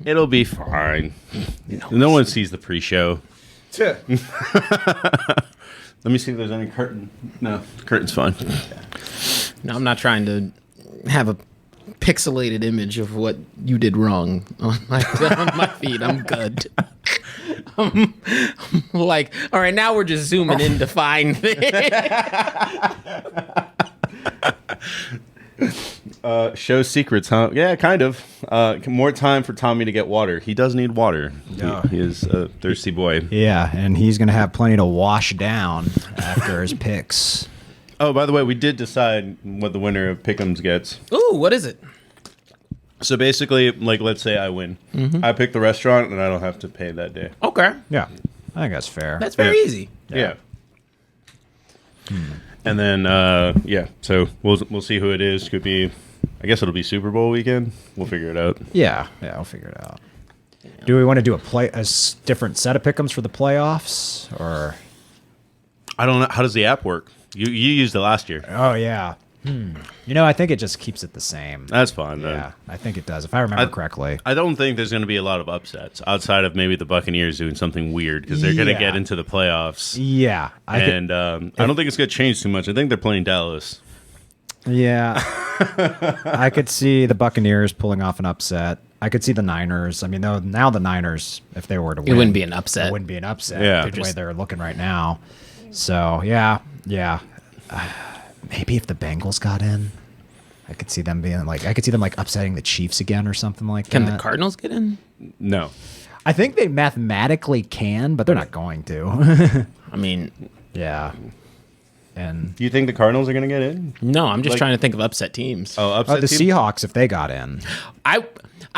It'll be fine. No one sees the pre-show. Let me see if there's any curtain. No, curtain's fine. No, I'm not trying to have a pixelated image of what you did wrong on my feed. I'm good. I'm like, all right, now we're just zooming in to find things. Show secrets, huh? Yeah, kind of. More time for Tommy to get water. He does need water. Yeah. He is a thirsty boy. Yeah, and he's going to have plenty to wash down after his picks. Oh, by the way, we did decide what the winner of Pick'ems gets. Ooh, what is it? So basically, like, let's say I win. I pick the restaurant, and I don't have to pay that day. Okay. Yeah, I think that's fair. That's very easy. Yeah. And then, so we'll see who it is. Could be, I guess it'll be Super Bowl weekend. We'll figure it out. Yeah, I'll figure it out. Do we want to do a different set of pick'ems for the playoffs, or? I don't know. How does the app work? You used it last year. Oh yeah. I think it just keeps it the same. That's fine. Then. Yeah, I think it does. If I remember correctly. I don't think there's going to be a lot of upsets outside of maybe the Buccaneers doing something weird because they're going to get into the playoffs. Yeah, I don't think it's going to change too much. I think they're playing Dallas. Yeah, I could see the Buccaneers pulling off an upset. I could see the Niners. I mean, now the Niners, if they were to win, it wouldn't be an upset. It wouldn't be an upset. Yeah, the way they're looking right now. So yeah. Maybe if the Bengals got in, I could see them being like, upsetting the Chiefs again or something like that. Can the Cardinals get in? No. I think they mathematically can, but they're not going to. I mean, yeah. And Do you think the Cardinals are going to get in? no, I'm just trying to think of upset teams. Oh, upset the team? Seahawks, if they got in. I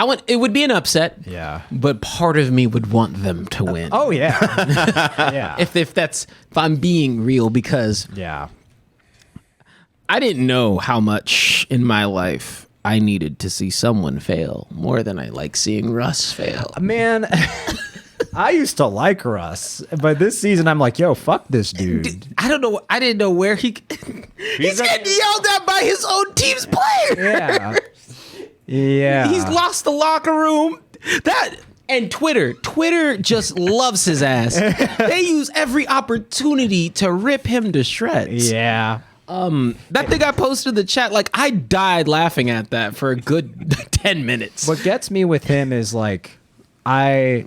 want it would be an upset. Yeah. But part of me would want them to win. Oh yeah. Yeah. If I'm being real, because Yeah. I didn't know how much in my life I needed to see someone fail more than I like seeing Russ fail. Man, I used to like Russ, but this season I'm like, yo, fuck this dude. I don't know. I didn't know where he's getting yelled at by his own team's player. Yeah. Yeah. He's lost the locker room. And Twitter just loves his ass. They use every opportunity to rip him to shreds. Yeah. That thing I posted in the chat, like, I died laughing at that for a good 10 minutes. What gets me with him is like, I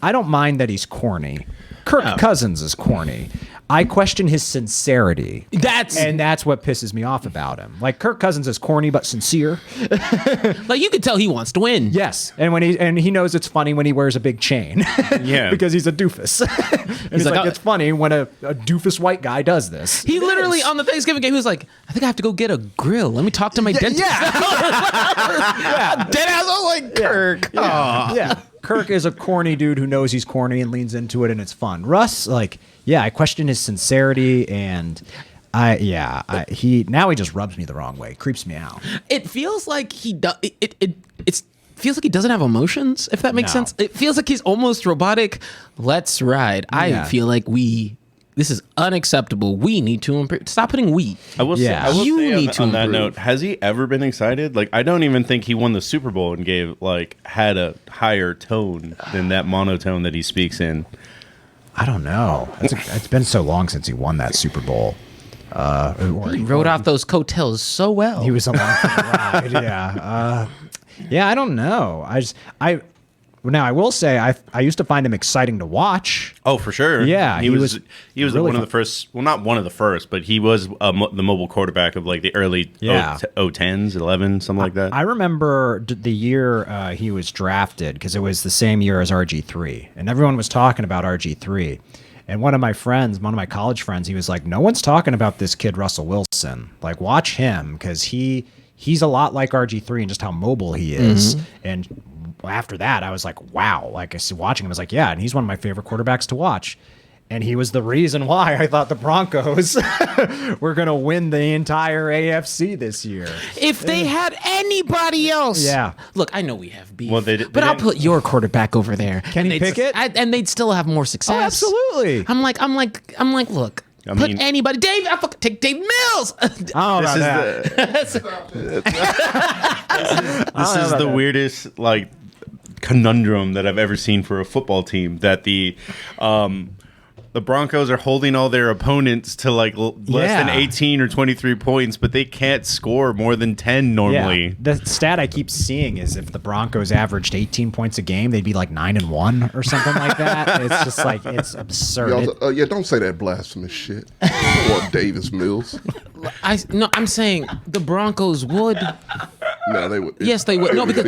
don't mind that he's corny. Kirk Cousins is corny. I question his sincerity. That's what pisses me off about him. Like, Kirk Cousins is corny but sincere. Like, you can tell he wants to win. Yes, and he knows it's funny when he wears a big chain. Yeah, because he's a doofus. And he's like, it's funny when a doofus white guy does this. He literally on the Thanksgiving game, he was like, I think I have to go get a grill. Let me talk to my dentist. Yeah. Dead ass. I was like, Kirk. Yeah. Kirk is a corny dude who knows he's corny and leans into it, and it's fun. Russ, like, I question his sincerity, and he just rubs me the wrong way, creeps me out. It feels like he does. It feels like he doesn't have emotions. If that makes sense, it feels like he's almost robotic. Let's ride. I feel like this is unacceptable. We need to improve. Stop putting we. I will say on that improve. note, has he ever been excited? Like, I don't even think he won the Super Bowl and had a higher tone than that monotone that he speaks in. I don't know. It's been so long since he won that Super Bowl. He rode off those coattails so well. He was along for the ride. Yeah. I don't know. Now I will say I used to find him exciting to watch. Oh, for sure. Yeah, he was really one of the first. Well, not one of the first, but he was the mobile quarterback of like the early 010s, 11, something like that. I remember the year he was drafted because it was the same year as RG3, and everyone was talking about RG3. And one of my college friends, he was like, "No one's talking about this kid, Russell Wilson. Like, watch him because he's a lot like RG3 and just how mobile he is." And after that, I was like, wow. Like, I was watching him, I was like, yeah, and he's one of my favorite quarterbacks to watch. And he was the reason why I thought the Broncos were going to win the entire AFC this year. If they had anybody else. Yeah. Look, I know we have beef, Well, but I'll put your quarterback over there. Kenny Pickett? And they'd still have more success. Oh, absolutely. I'm like, look. Put anybody, Dave. I fucking take Dave Mills. Oh, this is the weirdest like conundrum that I've ever seen for a football team. That the Broncos are holding all their opponents to like less than 18 or 23 points, but they can't score more than 10 normally. Yeah. The stat I keep seeing is if the Broncos averaged 18 points a game, they'd be like 9-1 or something like that. It's just like, it's absurd. Yeah, don't say that blasphemous shit. Or Davis Mills. I'm saying the Broncos would. No, they would. Yes, they would. No, because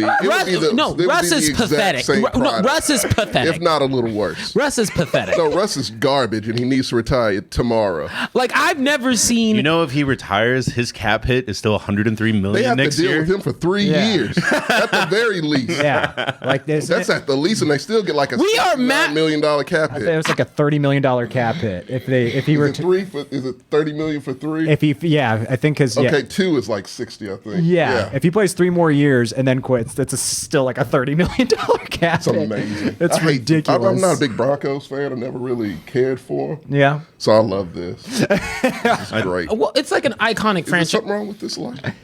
Russ is pathetic. Russ is pathetic. If not a little worse. Russ is pathetic. No, Russ is garbage, and he needs to retire tomorrow. Like, I've never seen. You know, if he retires, his cap hit is still 103 million they have next to deal year. with him for 3 years at the very least. Yeah, like That's at the least, and they still get like a $9 million cap hit. It was like a $30 million cap hit if he were is it $30 million for 3? if he I think because Okay, 2 is like 60, I think. Yeah, if he plays 3 more years and then quits, that's still like a $30 million cap. It's amazing. It's ridiculous. I'm not a big Broncos fan. I never really cared for them. Yeah. So I love this. This is great. Well, it's like an iconic Is there franchise. something wrong with this light?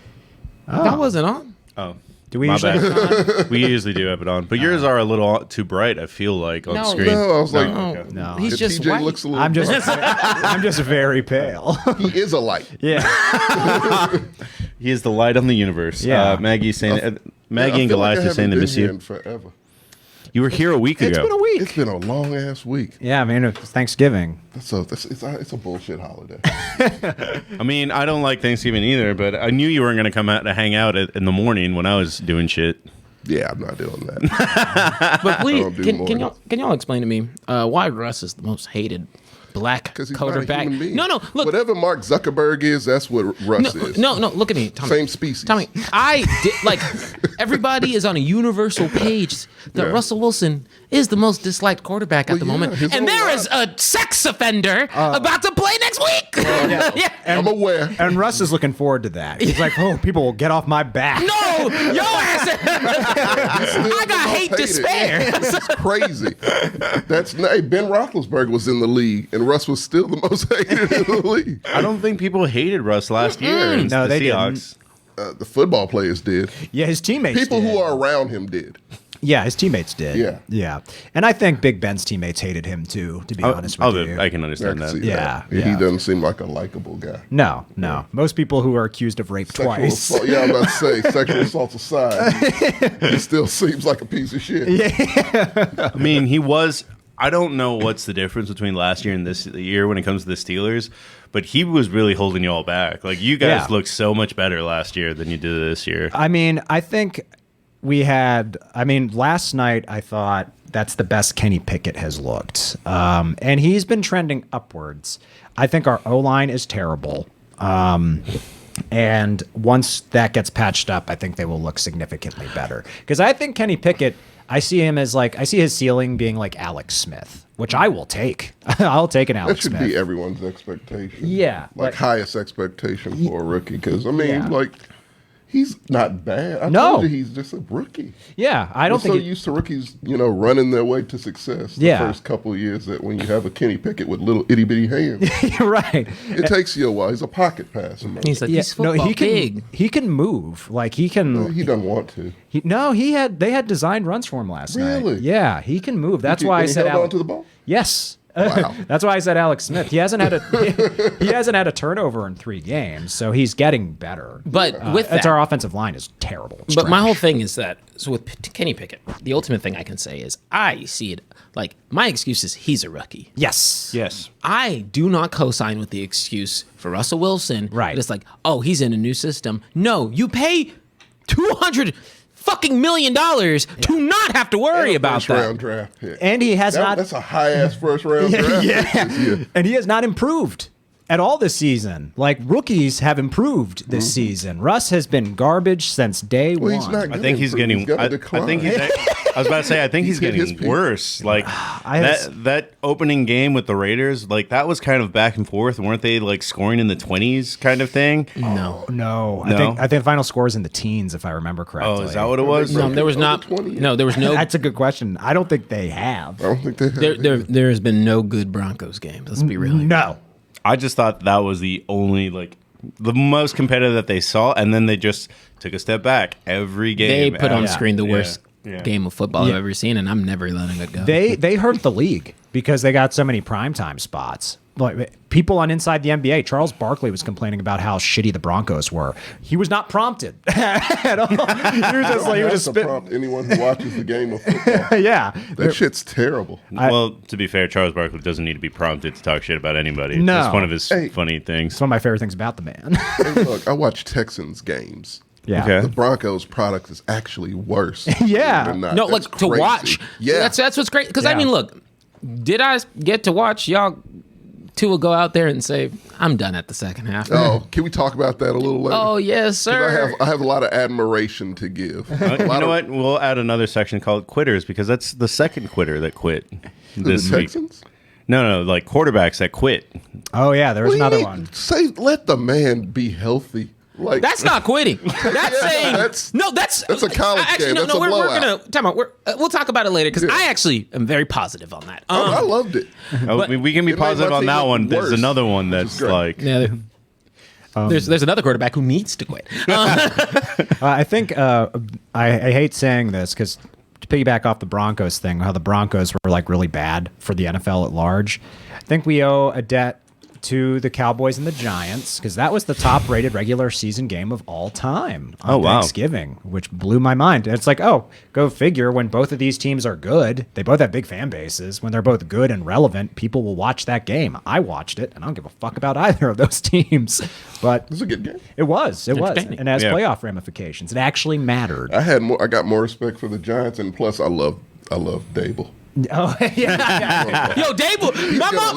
That wasn't on. Oh, Do we my usually bad. We usually do have it on, but yours are a little too bright. I feel like on No. screen. No, I was like, okay. No. He's if just TJ white. looks a little. I'm just very pale. He is a light. Yeah. He is the light on the universe. Yeah. Maggie's saying. Maggie I and feel like Goliath I are saying they haven't miss been here you. in forever. You were here a week ago. It's been a week. It's been a long ass week. Yeah, I mean, it's Thanksgiving. It's a bullshit holiday. I mean, I don't like Thanksgiving either, but I knew you weren't going to come out to hang out in the morning when I was doing shit. Yeah, I'm not doing that. But please, don't do more can y'all explain to me why Russ is the most hated black Because he's quarterback? not a human being. No, look. Whatever Mark Zuckerberg is, that's what Russ is. No, look at me, Tommy. Same species. Tommy, everybody is on a universal page that Yeah. Russell Wilson is the most disliked quarterback at the yeah, moment. his And whole there life. is a sex offender about to play next week. Yeah. I'm aware. And Russ is looking forward to that. He's like, oh, people will get off my back. No, your ass. I got hate to spare. It's crazy. Hey, Ben Roethlisberger was in the league, and Russ was still the most hated in the league. I don't think people hated Russ last year. It's No, the they Seahawks. The football players did. Yeah, his teammates People did. who are around him did. Yeah, his teammates did. Yeah. Yeah. And I think Big Ben's teammates hated him too, to be honest with you. I can I understand can that. see Yeah, that. He yeah. doesn't seem like a likable guy. No. Most people who are accused of rape Sexual twice. assault, yeah, I'm about to say, sexual assault aside, he still seems like a piece of shit. I mean, he was. I don't know what's the difference between last year and this year when it comes to the Steelers, but he was really holding you all back. Like, you guys Yeah. looked so much better last year than you did this year. I mean, I think last night I thought that's the best Kenny Pickett has looked. And he's been trending upwards. I think our O-line is terrible. And once that gets patched up, I think they will look significantly better. Because I think Kenny Pickett, I see his ceiling being like Alex Smith, which I will take. I'll take an That Alex should Smith. be everyone's expectation. Yeah, Like but- highest expectation for a rookie. Because, I mean, Yeah. like, he's not bad. I No. told you he's just a rookie. Yeah, I don't We're so think. used to rookies, running their way to success the Yeah. first couple of years that when you have a Kenny Pickett with little itty bitty hands, You're right. it takes you a while. He's a pocket passer, man. He's like, Yeah, he's football he can. big. He can move. Like he can. He doesn't want to. They had designed runs for him last night. Really? Yeah, he can move. That's He- why I and he said held on Alex. to the ball? Yes. Wow. That's why I said Alex Smith. He hasn't had a turnover in 3 games, so he's getting better. But with that, our offensive line is terrible. It's But my trash. whole thing is that, so with Kenny Pickett, the ultimate thing I can say is I see it like my excuse is he's a rookie. Yes. Yes. I do not co-sign with the excuse for Russell Wilson. Right. That it's like, oh, he's in a new system. No, you pay $200 fucking million to not have to worry And a about first that. round draft pick. And he has not. That's a high ass first round draft pick this year. And he has not improved at all this season. Like rookies have improved this season. Russ has been garbage since day Well, one. he's not. I think he's getting. He's gonna I decline. think he's. I was about to say. I think he's hit his getting peak. worse. Like was- that opening game with the Raiders. Like that was kind of back and forth. Weren't they like scoring in the 20s kind of thing? No. No, No? I think the final score is in the teens, if I remember correctly. Oh, is that what it was? No, there was not. 20 yet? No, there was no. That's a good question. I don't think they have. I don't think they have. There has been no good Broncos games. Let's be real. No. I just thought that was the only the most competitive that they saw, and then they just took a step back every game. They put on And- screen the Yeah. worst game of football I've ever seen, and I'm never letting it go. They hurt the league because they got so many primetime spots. Like people on Inside the NBA, Charles Barkley was complaining about how shitty the Broncos were. He was not prompted at all. He was just prompt anyone who watches the game of football. Yeah, that shit's terrible. Well, to be fair, Charles Barkley doesn't need to be prompted to talk shit about anybody. No. It's one of his funny things. It's one of my favorite things about the man. Hey, look, I watch Texans games. Yeah. Okay. The Broncos product is actually worse. Yeah. than not. No, That's like to crazy. watch. Yeah. That's what's great. Because Yeah. I mean, look, did I get to watch y'all two will go out there and say, I'm done at the second half? Oh, can we talk about that a little later? Oh, yes, sir. I have a lot of admiration to give. You know what? We'll add another section called quitters because that's the second quitter that quit this the week. Texans? No, like quarterbacks that quit. Oh yeah, there was What do another you one. mean? Say, let the man be healthy. Like That's not quitting. That's saying that's that's a college game. That's a we're blowout. gonna time out. We'll talk about it later because I actually am very positive on that. I loved it. We can be it made positive my on team that look one. There's worse, another one which is that's great. like Yeah, there's another quarterback who needs to quit. I think I hate saying this because to piggyback off the Broncos thing, how the Broncos were like really bad for the NFL at large. I think we owe a debt to the Cowboys and the Giants because that was the top-rated regular season game of all time on Thanksgiving, which blew my mind. And it's like, oh, go figure. When both of these teams are good, they both have big fan bases. When they're both good and relevant, people will watch that game. I watched it, and I don't give a fuck about either of those teams. But It was a good game. it was, and it has Yeah. playoff ramifications. It actually mattered. I got more respect for the Giants, and plus I love Dable. Oh yeah. Yo, Dable, my mom,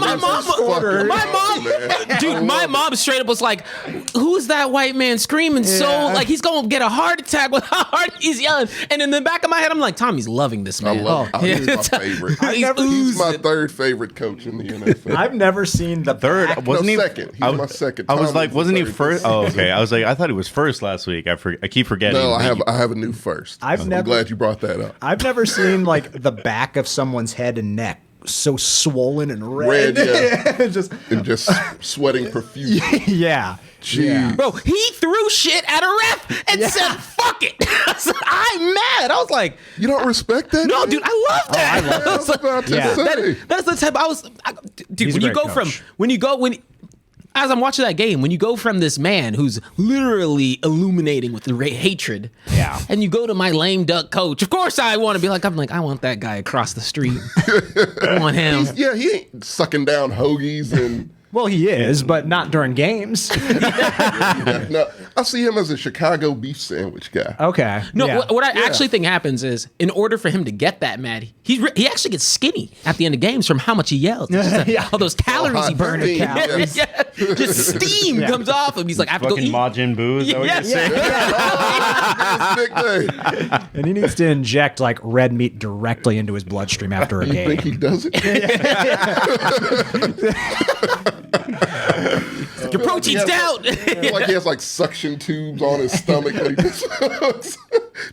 dude, my mom straight up was like, "Who's that white man screaming so like he's gonna get a heart attack with how hard he's yelling?" And in the back of my head, I'm like, "Tommy's loving this I man." love him. He's my favorite. He's my third favorite coach in the NFL. I've never seen the third. Wasn't he second. He's my second. I was Tom like, was wasn't he the first? third. Oh, okay. I was like, I thought he was first last week. I keep forgetting. No, I have a new first. I've I'm never- glad you brought that up. I've never seen like the back of someone's head and neck so swollen and red. Red, just And just sweating profusely. yeah. Jeez. Bro, he threw shit at a ref and said, "Fuck it." I'm mad. I was like, You don't respect that? "No, man? dude, I love that." I was about to Yeah. say. That's the type dude. He's a When you great go coach. as I'm watching that game, when you go from this man who's literally illuminating with hatred, Yeah. and you go to my lame duck coach. Of course, I want to be like, I want that guy across the street. I want him. Yeah, he ain't sucking down hoagies and. Well, he is, but not during games. No, I see him as a Chicago beef sandwich guy. Okay. No, yeah. what I actually think happens is, in order for him to get that mad, he actually gets skinny at the end of games from how much he yells. It's just Yeah. all those calories he hot burns. steam, calories. Yeah, just steam comes off him. He's like, I have to go fucking eat. Majin Buu. Is that what Yeah. you're saying? His nickname. And he needs to inject like red meat directly into his bloodstream after a You think he game. does it? Your protein's down. I feel like he has like suction tubes on his stomach that he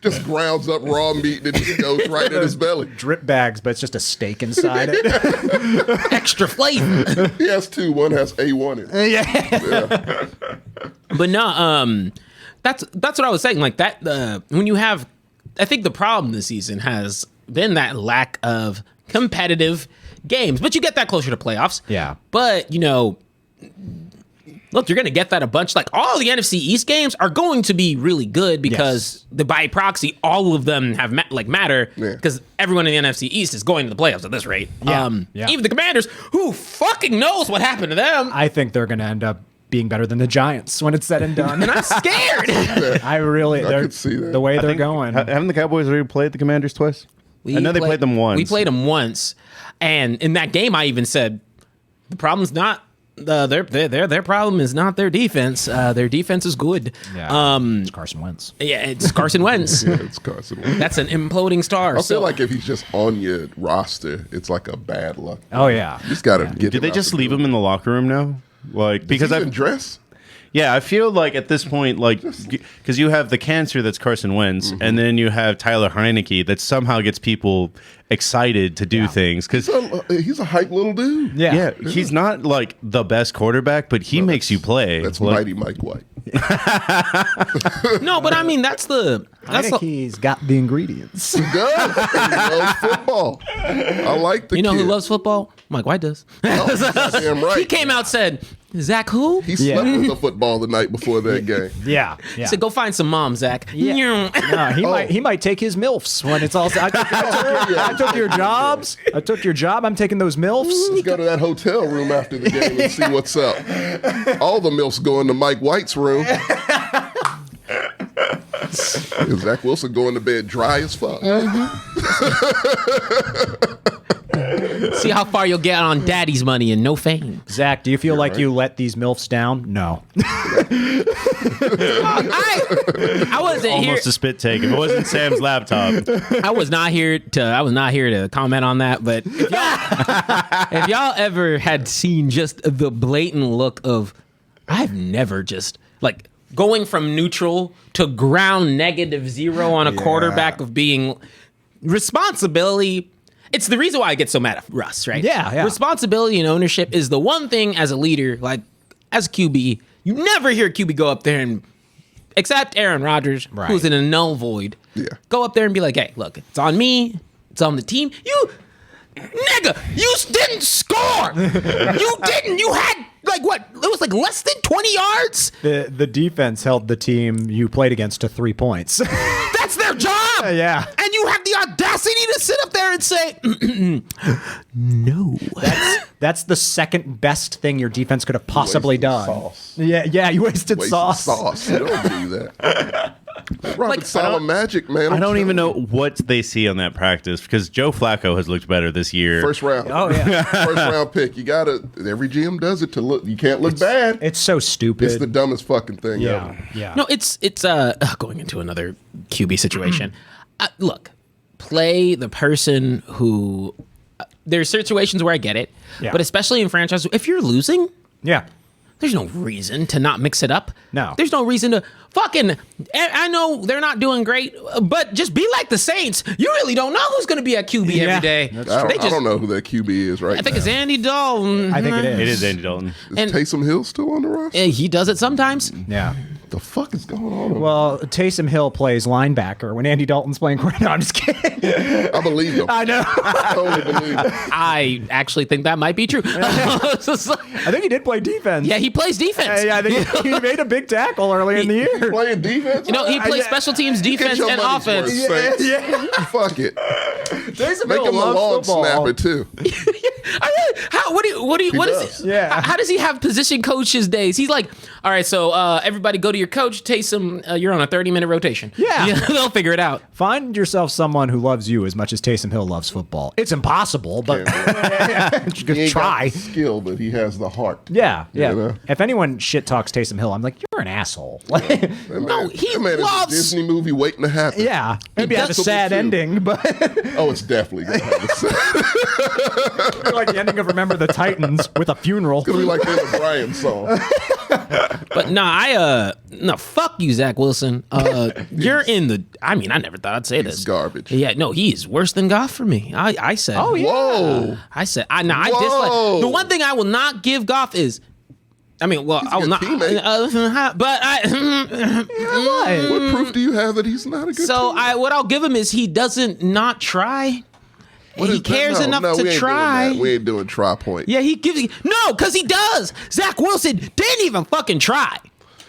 just grounds up raw meat and it just goes right in his belly. Drip bags, but it's just a steak inside it. Extra flavor. He has two. One has A1 in it. Yeah. But no, that's what I was saying. Like that, when you have, I think the problem this season has been that lack of competitive games. But you get that closer to playoffs. Yeah. But look, you're going to get that a bunch. Like all the NFC East games are going to be really good because by proxy, all of them have matter Yeah. because everyone in the NFC East is going to the playoffs at this rate. Yeah. Yeah. Even the Commanders, who fucking knows what happened to them. I think they're going to end up being better than the Giants when it's said and done. And I'm scared. I really, I they're, could see that. the way they're think- going. Haven't the Cowboys already played the Commanders twice? I know they played them once. We played them once, and in that game, I even said the problem's not their problem is not their defense. Their defense is good. Yeah. It's Carson Wentz. Yeah, it's Carson Wentz. Yeah, it's Carson Wentz. That's an imploding star. I feel like if he's just on your roster, it's like a bad luck. Oh yeah. You just got to get Did they just leave him in the locker room now? Like because Does he I even dress? Yeah, I feel like at this point, like, because you have the cancer that's Carson Wentz, and then you have Tyler Heineke that somehow gets people excited to do things. Because He's a hype little dude. Yeah. he's not like the best quarterback, but he makes you play. That's Like, Mighty Mike White. No, but I mean that's Heineke's got the ingredients. He does. He loves football. I like the you know kid. who loves football? Mike White does. Oh, goddamn right. He came out said, Zach who? He slept with the football the night before that game. Yeah. He said, go find some mom, Zach. No, he might take his MILFs when it's all. I took your jobs. I took your job. I'm taking those MILFs. Let's go to that hotel room after the game and see what's up. All the MILFs go into Mike White's room. And Zach Wilson going to bed dry as fuck. See how far you'll get on daddy's money and no fame. Zach, do you feel like you let these MILFs down? No. I wasn't here. Almost a spit take. If it wasn't Sam's laptop. I was not here to comment on that, but if y'all ever had seen just the blatant look of I've never just like going from neutral to ground -0 on a quarterback of being responsibility. It's the reason why I get so mad at Russ, right? Yeah. Responsibility and ownership is the one thing as a leader, like as a QB, you never hear a QB go up there and, except Aaron Rodgers, who's in a null void, go up there and be like, hey, look, it's on me, it's on the team. You didn't score. You didn't. You had like what? It was like less than 20 yards. The defense held the team you played against to 3 points. That's their job. Yeah. And you have the audacity to sit up there and say, no. That's the second best thing your defense could have possibly done. Sauce. Yeah, you wasted sauce. You don't do that. Robert Sala magic, man. I don't even know what they see on that practice because Joe Flacco has looked better this year. First round. Oh, yeah. First round pick. Every GM does it to look. You can't look bad. It's so stupid. It's the dumbest fucking thing ever. Yeah. No, it's going into another QB situation. Look, play the person who. There's situations where I get it, but especially in franchise, if you're losing, there's no reason to not mix it up. No. There's no reason to fucking. I know they're not doing great, but just be like the Saints. You really don't know who's going to be at QB every day. I don't know who that QB is right now. I think it's Andy Dalton. I think it is. It is Andy Dalton. Is Taysom Hill still on the roster? He does it sometimes. Yeah. The fuck is going on? Well, Taysom Hill plays linebacker when Andy Dalton's playing quarterback. No, I'm just kidding. I believe him. I know. I totally believe him. I actually think that might be true. I think he did play defense. Yeah, he plays defense. Yeah, I think he made a big tackle early in the year. Playing defense? You know, he plays special teams, defense, Get your and money's worth, offense. Saints. Fuck it. Taysom Make Hill him a loves long football. snapper too. What is does. it? Yeah. How does he have position coaches days? He's like, all right, so everybody go to your coach. Taysom, you're on a 30-minute rotation. Yeah. They'll figure it out. Find yourself someone who loves you as much as Taysom Hill loves football. It's impossible, but He ain't try. got the skill, but he has the heart. Yeah. You know? If anyone shit talks Taysom Hill, I'm like, you're an asshole. No, he that man loves- is a Disney movie waiting to happen. Yeah, maybe have a does- sad ending, but Oh, it's definitely gonna have a sad. like the ending of Remember the Titans with a funeral. It's gonna be like the Brian song. But no, fuck you, Zach Wilson. You're in the. I mean, I never thought I'd say this. He's garbage. Yeah, no, he's worse than Goff for me. I said. Oh, yeah. Whoa. I said. I dislike. Whoa. The one thing I will not give Goff is. I mean, well, I will a not. good teammate. But I. What proof do you have that he's not a good So teammate? what I'll give him is he doesn't not try. What He is that? cares No, enough no, we to ain't doing try. that. We ain't doing try point. Yeah, he gives. No, because he does. Zach Wilson didn't even fucking try.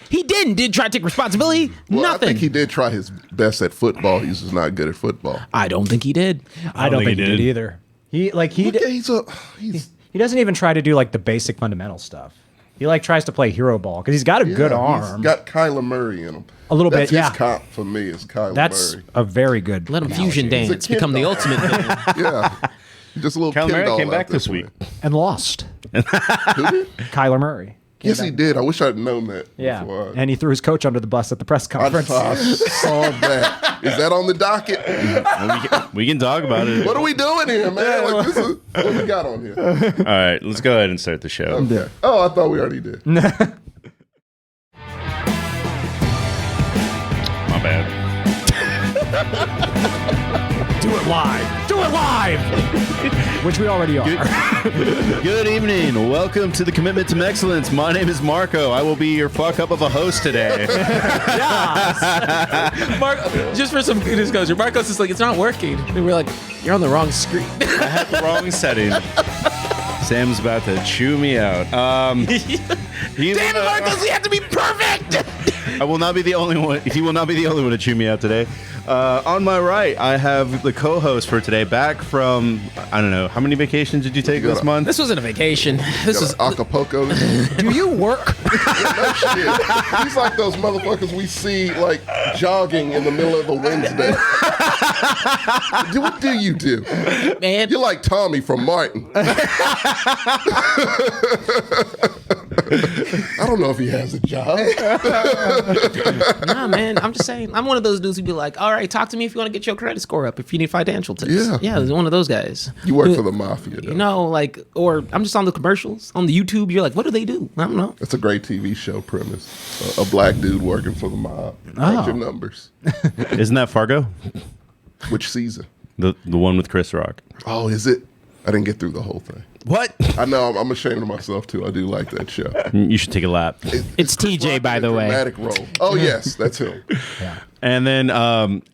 He did try to take responsibility. Well, Nothing. I think he did try his best at football. He's just not good at football. I don't think he did. I don't think he did either. He doesn't even try to do like the basic fundamental stuff. He like tries to play hero ball because he's got a good arm. He's got Kyler Murray in him. A little That's bit, yeah. His comp for me is Kyler That's Murray. a very good. Let him analogy. fusion He's a dance, kid become the dog. ultimate villain. Yeah. Just a little Kyler kid Murray doll came out back there this for week. you. And lost. Who did? Kyler Murray. Yes, he did. I wish I'd known that. Yeah, before and he threw his coach under the bus at the press I conference. saw that. Is that on the docket? We can talk about it. What are we doing here, man? Like, this is, what we got on here? All right, let's go ahead and start the show. Okay. Oh, I thought we already did. My bad. Do it live. Do we're live! Which we already are. Good evening. Welcome to the Commitment to Mexcellence. My name is Marco. I will be your fuck up of a host today. Mark, just for some disclosure, Marcos is like, it's not working. And we're like, you're on the wrong screen. I had the wrong setting. Sam's about to chew me out. Damn it, Marcos, we have to be perfect! I will not be the only one. He will not be the only one to chew me out today. On my right, I have the co-host for today, back from, I don't know, how many vacations did you take this month? This wasn't a vacation. This was Acapulco. Do you work? No shit. He's like those motherfuckers we see like jogging in the middle of a Wednesday. What do you do? man. You're like Tommy from Martin. I don't know if he has a job. Nah, man. I'm just saying. I'm one of those dudes who'd be like, all right, talk to me if you want to get your credit score up, if you need financial tips. Yeah, there's one of those guys. You work for the mafia, though. You know, like, or I'm just on the commercials on the YouTube. You're like, what do they do? I don't know. That's a great TV show premise. A black dude working for the mob. Crunch your numbers. Isn't that Fargo? Which season? The one with Chris Rock. Oh, is it? I didn't get through the whole thing. What? I know. I'm ashamed of myself, too. I do like that show. You should take a lap. It's TJ, by the way. Dramatic role. Oh, yes. That's him. Yeah. And then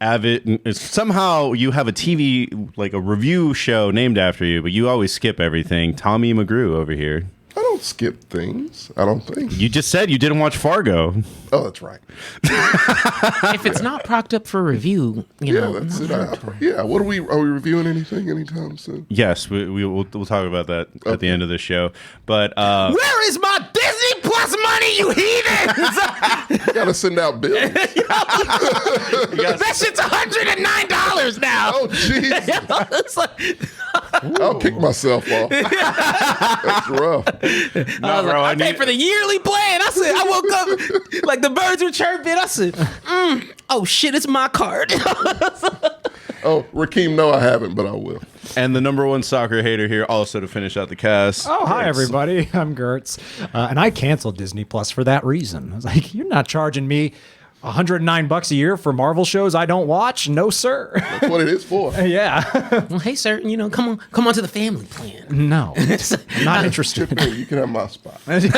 Avid, somehow you have a TV, like a review show named after you, but you always skip everything. Tommy McGrew over here. I don't skip things. I don't think. You just said you didn't watch Fargo. Oh, that's right. If it's not propped up for review, you know. That's it. What are we reviewing anything anytime soon? Yes, we'll talk about that at the end of the show. But Where is my Disney Plus money, you heathens? You gotta send out bills. That shit's $109 now. Oh, jeez. It's like, I'll kick myself off. That's rough. I paid for the yearly plan. I said, I woke up like the birds were chirping. I said, oh shit, it's my card. Oh, Rakeem, no, I haven't, but I will. and the number one soccer hater here, also to finish out the cast. Oh, hi, everybody. I'm Gertz. And I canceled Disney Plus for that reason. I was like, you're not charging me $109 a year for Marvel shows I don't watch? No, sir. That's what it is for. Yeah. Well, hey, sir, you know, come on to the family plan. No. I'm not interested. Hey, you can have my spot. Dude,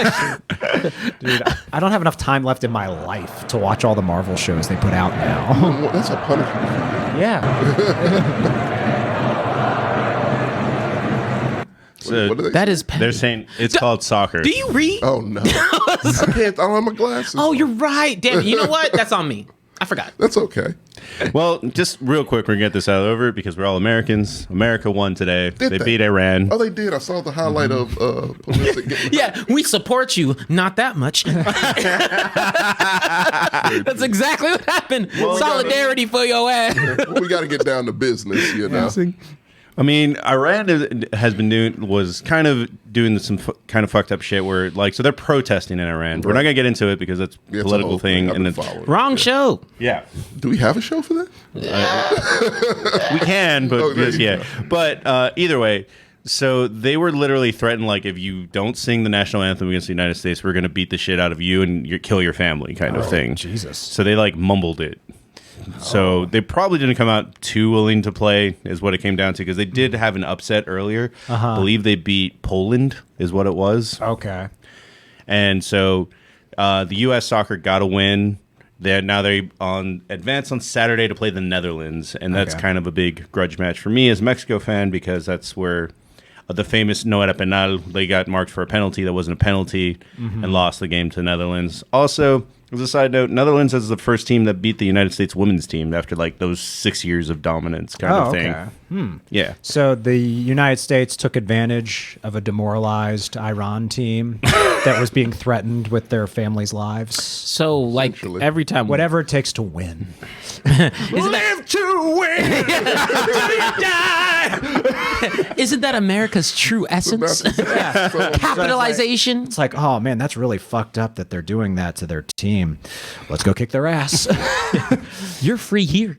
I don't have enough time left in my life to watch all the Marvel shows they put out now. Well, that's a punishment. Yeah. So What do they That say? is petty. they're saying it's called soccer. Do you read? Oh, no. I can't. I don't have my glasses. Oh, you're right. Damn it. You know what? That's on me. I forgot. That's okay. Well, just real quick, we're going to get this out over because we're all Americans. America won today. They beat Iran. Oh, they did. I saw the highlight of Pulisic getting Yeah, we support you. Not that much. That's exactly what happened. Solidarity for your ass. Well, we got to get down to business, you know. I mean, Iran has been kind of doing some kind of fucked up shit where, like, so they're protesting in Iran. We're not going to get into it because it's a Yeah, it's a political whole thing. I've And been it's, following. Wrong show. yeah, Do we have a show for that? we can, but Oh, there yes, you yeah. But either way, so they were literally threatened, like, if you don't sing the national anthem against the United States, we're going to beat the shit out of you and kill your family kind of thing. Jesus. So they, like, mumbled it. So they probably didn't come out too willing to play, is what it came down to, because they did have an upset earlier. I believe they beat Poland, is what it was. Okay. And so the U.S. soccer got a win. They advance on Saturday to play the Netherlands, and that's kind of a big grudge match for me as a Mexico fan, because that's where the famous no era penal, they got marked for a penalty that wasn't a penalty and lost the game to the Netherlands. Also, as a side note, Netherlands is the first team that beat the United States women's team after like those 6 years of dominance kind of thing. Yeah. So the United States took advantage of a demoralized Iran team that was being threatened with their families' lives. So, like, Essentially. every time. Whatever it takes to win. Live to win. Till you die. Isn't that America's true essence? Capitalization. It's like, oh man, that's really fucked up that they're doing that to their team. Let's go kick their ass. You're free here.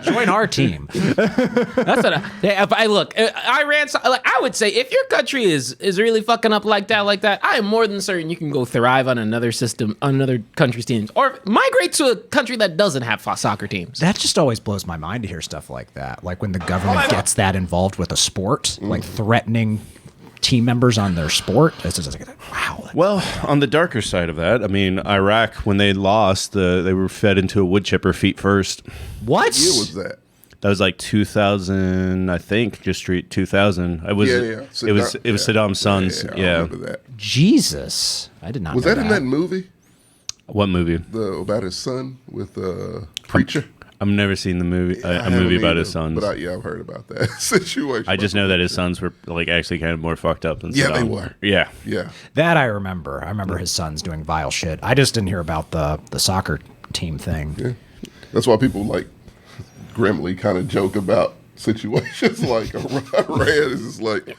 Join our team. That's what I look. Iran. I would say if your country is really fucking up like that, I am more than certain you can go thrive on another system, on another country's teams, or migrate to a country that doesn't have soccer teams. That just always blows my mind to hear stuff like that. Like when the government gets that involved with a sport, like threatening team members on their sport. It's just like, wow. Well, on the darker side of that, I mean, Iraq, when they lost, they were fed into a wood chipper feet first. What? What year was that? That was like 2000, I think, just straight 2000. It was Saddam's sons. I Yeah. remember that. Jesus. I did not Was know that in that movie? What movie? About his son with Preacher? I've never seen the movie. A haven't movie about either, his sons. But I've heard about that situation. I just know that his sons were like actually kind of more fucked up than Yeah, they Saddam. were. Yeah. Yeah. That I remember. I remember his sons doing vile shit. I just didn't hear about the soccer team thing. Yeah. That's why people like grimly kind of joke about situations like Iran is just like,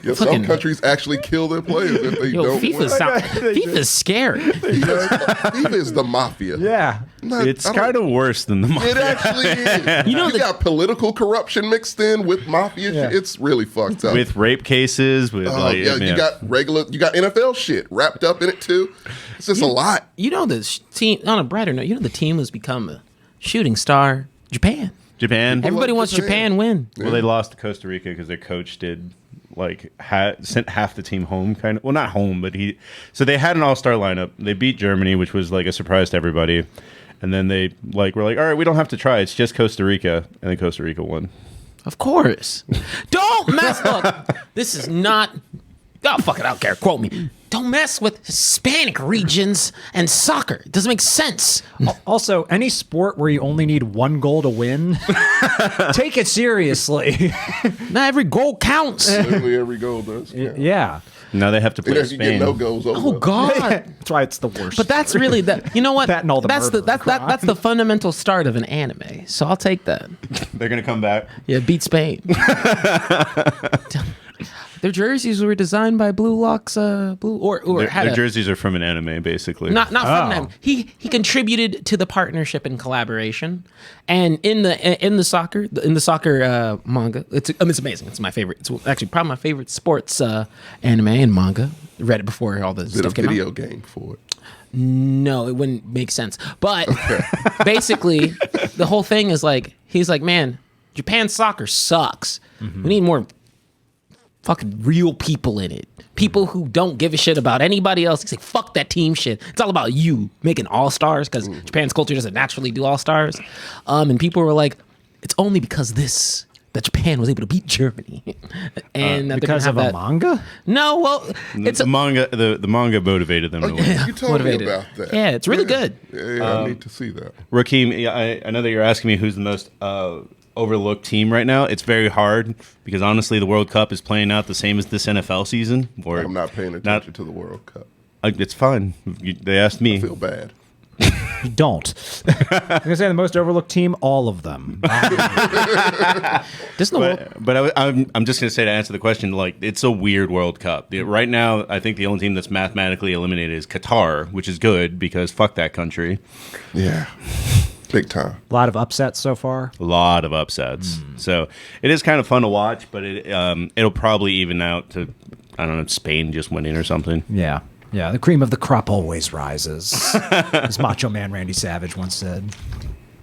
yeah, some countries actually kill their players if they don't win. FIFA's scary. FIFA is the mafia. Yeah. It's kind of worse than the mafia. It actually is. You got political corruption mixed in with mafia. Yeah. It's really fucked up. With rape cases, with you got NFL shit wrapped up in it too. It's just a lot. You know this team. On a brighter note, the team has become a shooting star. Japan. Everybody wants Japan win. Well, they lost to Costa Rica because their coach did sent half the team home, kind of. Well, not home, but so they had an all-star lineup. They beat Germany, which was like a surprise to everybody. And then they were like, all right, we don't have to try. It's just Costa Rica, and then Costa Rica won. Of course. Don't mess up. This is not. Oh, fuck it. I don't care. Quote me. Don't mess with Hispanic regions and soccer. It doesn't make sense. Also, any sport where you only need one goal to win, take it seriously. Not every goal counts. Literally every goal does. Yeah. Now they have to play If you get Spain. no goals, Oh God. That's why it's the worst. But that's really that. You know what? That and all the that's murder and crime. that's the fundamental start of an anime. So I'll take that. They're gonna come back. Yeah, beat Spain. Their jerseys were designed by Blue Locks. Their jerseys are from an anime, basically. Not from them. He contributed to the partnership and collaboration, and in the soccer manga, it's amazing. It's my favorite. It's actually probably my favorite sports anime and manga. Read it before all this stuff came out. Is it a video game for it? No, it wouldn't make sense. But basically, the whole thing is like he's like, man, Japan's soccer sucks. We need more fucking real people in it. People who don't give a shit about anybody else. He's like, fuck that team shit. It's all about you making all-stars because Japan's culture doesn't naturally do all-stars. And people were like, it's only because that Japan was able to beat Germany. And because of a manga? No, well, it's the manga. The manga motivated them to win. You told me about that. Yeah, it's really good. Yeah, I need to see that. Rakeem, I know that you're asking me who's the most overlooked team right now. It's very hard because honestly, the World Cup is playing out the same as this NFL season. I'm not paying attention to the World Cup. It's fine. They asked me. I feel bad. You don't. I'm gonna say the most overlooked team, all of them. There's no. But I'm just gonna say to answer the question, like it's a weird World Cup. Right now, I think the only team that's mathematically eliminated is Qatar, which is good because fuck that country. Yeah. Big time. A lot of upsets so far. A lot of upsets. So it is kind of fun to watch, but it'll probably even out to, I don't know, Spain just winning or something. Yeah. Yeah, the cream of the crop always rises, as Macho Man Randy Savage once said.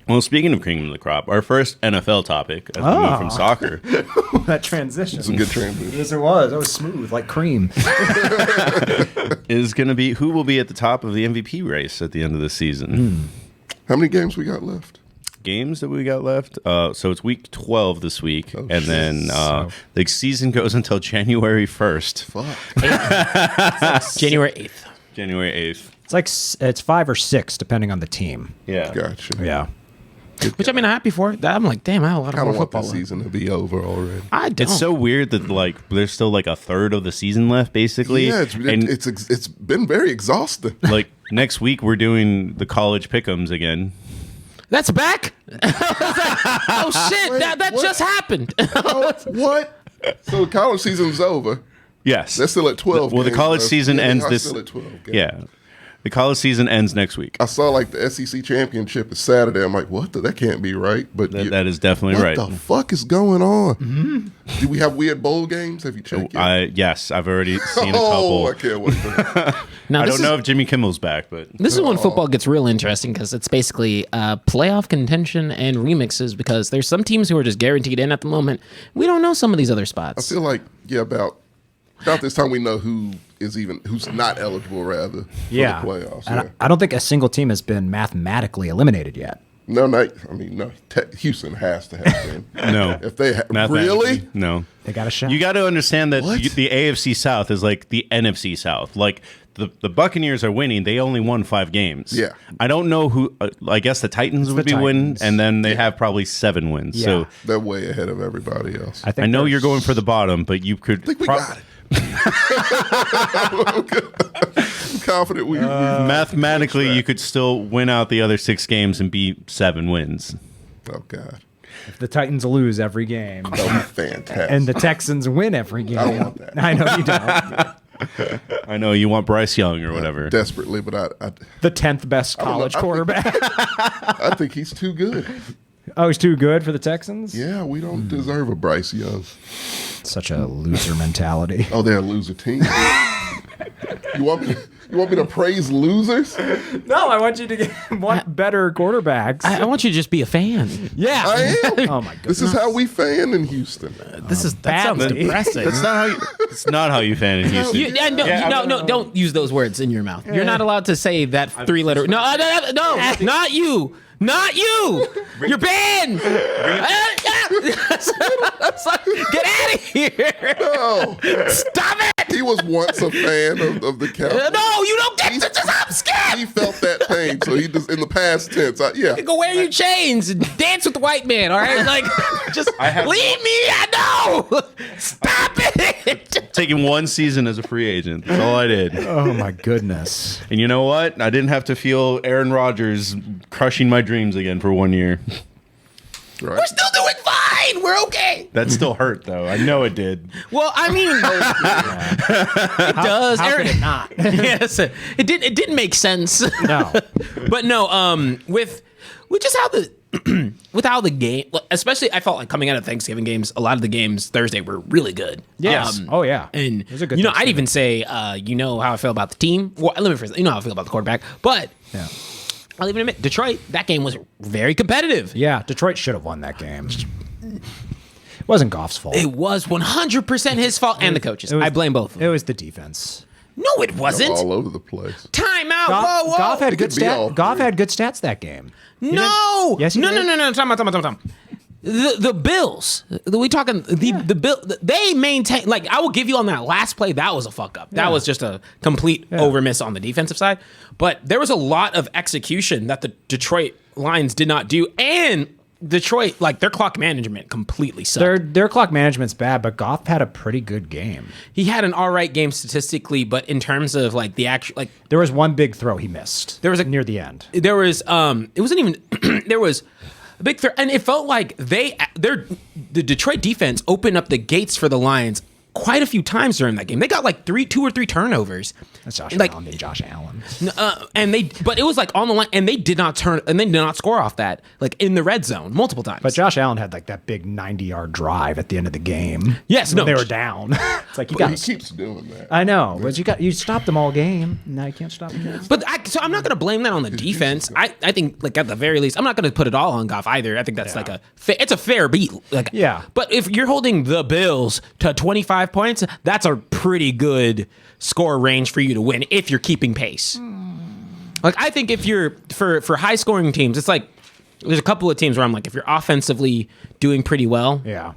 Well, speaking of cream of the crop, our first NFL topic, as we move from soccer. That transition. It's a good transition. Yes, it was. That was smooth, like cream. Is going to be who will be at the top of the MVP race at the end of the season. How many games we got left? Games that we got left. So it's week 12 this week, and then the season goes until January 1st. Fuck. January 8th. January 8th. It's like it's 5 or 6 depending on the team. Yeah. Gotcha. Yeah. Which I mean, I'm happy for. I'm like, damn, I have a lot I don't more want football. this season to be over already. I don't. It's so weird that like there's still like a third of the season left, basically. Yeah, and it's been very exhausting. like next week we're doing the college pick'ems again. That's back? Oh, shit. Wait, that what? just happened. What? So the college season's over. Yes. They're still at 12 Well, the games, college though. season Yeah, they ends are this. still at 12 games. Yeah. The college season ends next week. I saw like the SEC championship is Saturday. I'm like, what? That can't be right. But That is definitely right. What the fuck is going on? Do we have weird bowl games? Have you checked yet? Yes, I've already seen a Oh, couple. I can't wait for that. Now, I this don't know if Jimmy Kimmel's back, but This is when football gets real interesting because it's basically playoff contention and remixes because there's some teams who are just guaranteed in at the moment. We don't know some of these other I spots. feel like, about this time we know who's not eligible, rather, for the playoffs. And Yeah. I don't think a single team has been mathematically eliminated yet. No. Houston has to have been. no. If they Mathematically, really? No. They got a shot. You got to understand that What? the AFC South is like the NFC South. Like the Buccaneers are winning. They only won 5 games. Yeah. I don't know who. I guess the Titans would the be winning, Titans. and then they have probably 7 wins. Yeah. So They're way ahead of everybody else. I think I know there's- you're going for the bottom, but you could. I think we got it. I'm confident we Mathematically, you could still win out the other 6 games and be 7 wins. Oh God, If the Titans lose every game that would be fantastic. and the Texans win every game. I don't want that. I know you don't. I know you want Bryce Young or whatever. Desperately, but I The 10th best college I think- quarterback. I think he's too good. Oh, he's too good for the Texans? Yeah, we don't deserve a Bryce Young. Such a loser mentality. Oh, they're a loser team. You want me to praise losers? No, I want you to want better quarterbacks. I want you to just be a fan. yeah. I am. Oh my goodness. This is how we fan in Houston. That sounds badly. depressing. That's not how you. It's not how you fan in Houston. No, don't use those words in your mouth. You're not allowed to say that 3-letter. No, not you. Not you. You're banned. It's like, get out of here. Oh, Stop it. he was once a fan of the Cowboys. No, you don't get to just. I'm scared. He felt that pain, so he just in the past tense. Go wear your chains and dance with the white man, all right? Like, just leave me. I know. Stop it. Taking 1 season as a free agent. That's all I did. Oh my goodness. And you know what? I didn't have to feel Aaron Rodgers crushing my dreams again for 1 year. Right. We're still doing fine. We're okay. That still hurt, though. I know it did. Well, I mean, it does. How could it not? Yes, it didn't make sense. No. But no, with just how the with how the game, especially I felt like coming out of Thanksgiving games, a lot of the games Thursday were really good. Yes. Oh, yeah. And It was a good I'd Thanksgiving. even say, how I feel about the team. Well, let me phrase it. You know how I feel about the quarterback, but Yeah. I'll even admit Detroit. That game was very competitive. Yeah, Detroit should have won that game. It wasn't Goff's fault. It was 100% his fault and the coaches. I blame both of them. It was the defense. No, it wasn't. All over the place. Time out. Whoa. Goff had good could be all stats. Goff three. had good stats that game. No. Yes, he no, did. no. Time out. The Bills. We talking the Bill. They maintain. Like I will give you on that last play. That was a fuck up. That Yeah. was just a complete overmiss on the defensive side. But there was a lot of execution that the Detroit Lions did not do, and Detroit, like their clock management completely sucked. Their clock management's bad, but Goff had a pretty good game. He had an all right game statistically, but in terms of like the actual, like There was one big throw he missed. There was a- near the end. there was it wasn't even there was a big threat, and it felt like the Detroit defense opened up the gates for the Lions quite a few times during that game. They got like 2 or 3 turnovers. That's Josh Like- Allen being Josh Allen. But it was like on the line, and they did not score off that, like in the red zone multiple times. But Josh Allen had like that big 90-yard drive at the end of the game. Yes, when no. they were down. It's like you But he got. keeps doing that. I know, but you stopped them all game. Now you can't stop them. But so I'm not going to blame that on the defense. I think like at the very least, I'm not going to put it all on Goff either. I think that's like it's a fair beat. Like Yeah. But if you're holding the Bills to 25 points, that's a pretty good score range for you to win if you're keeping pace. Like I think if you're for high scoring teams, it's like there's a couple of teams where I'm like if you're offensively doing pretty well, Yeah.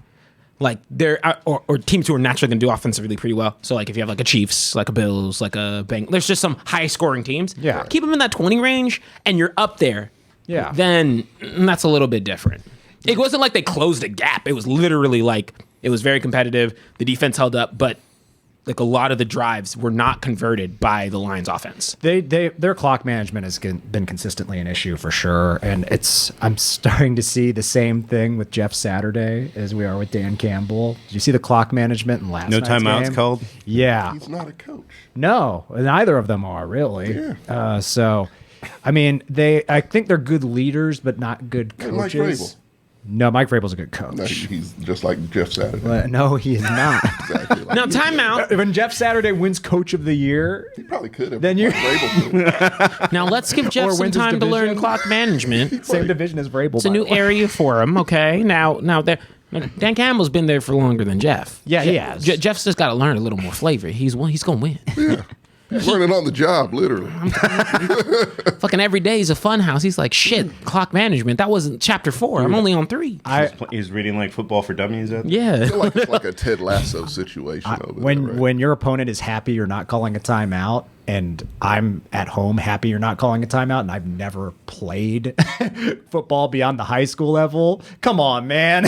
like there or teams who are naturally going to do offensively pretty well. So like if you have like a Chiefs, like a Bills, like a Bengals, there's just some high scoring teams. Yeah. Keep them in that 20 range and you're up there. Yeah. Then that's a little bit different. It wasn't like they closed a gap. It was literally like it was very competitive. The defense held up, but like a lot of the drives were not converted by the Lions offense. Their clock management has been consistently an issue for sure, and I'm starting to see the same thing with Jeff Saturday as we are with Dan Campbell. Did you see the clock management in last night's game? No timeouts called? Yeah. He's not a coach. No, neither of them are really. Yeah. So, I mean, I think they're good leaders, but not good Hey, Mike coaches. Vrabel. No, Mike Vrabel's a good coach. No, he's just like Jeff Saturday. No, he is not. Exactly like Now, timeout. When Jeff Saturday wins Coach of the Year, he probably could have. Then you- Mike Vrabel could. Now let's give Jeff Or some wins his time to learn division. clock management. same division as Vrabel. It's a new area for him. Okay, now Dan Campbell's been there for longer than Jeff. Yeah, he has. Jeff's just got to learn a little more flavor. He's gonna win. Yeah. He's learning on the job, literally. Fucking every day is a fun house. He's like, shit, clock management. That wasn't chapter 4. I'm only on 3. He's reading like Football for Dummies. I Yeah. feel like it's like a Ted Lasso situation over there. Right? When your opponent is happy you're not calling a timeout, and I'm at home happy you're not calling a timeout, and I've never played football beyond the high school level. Come on, man.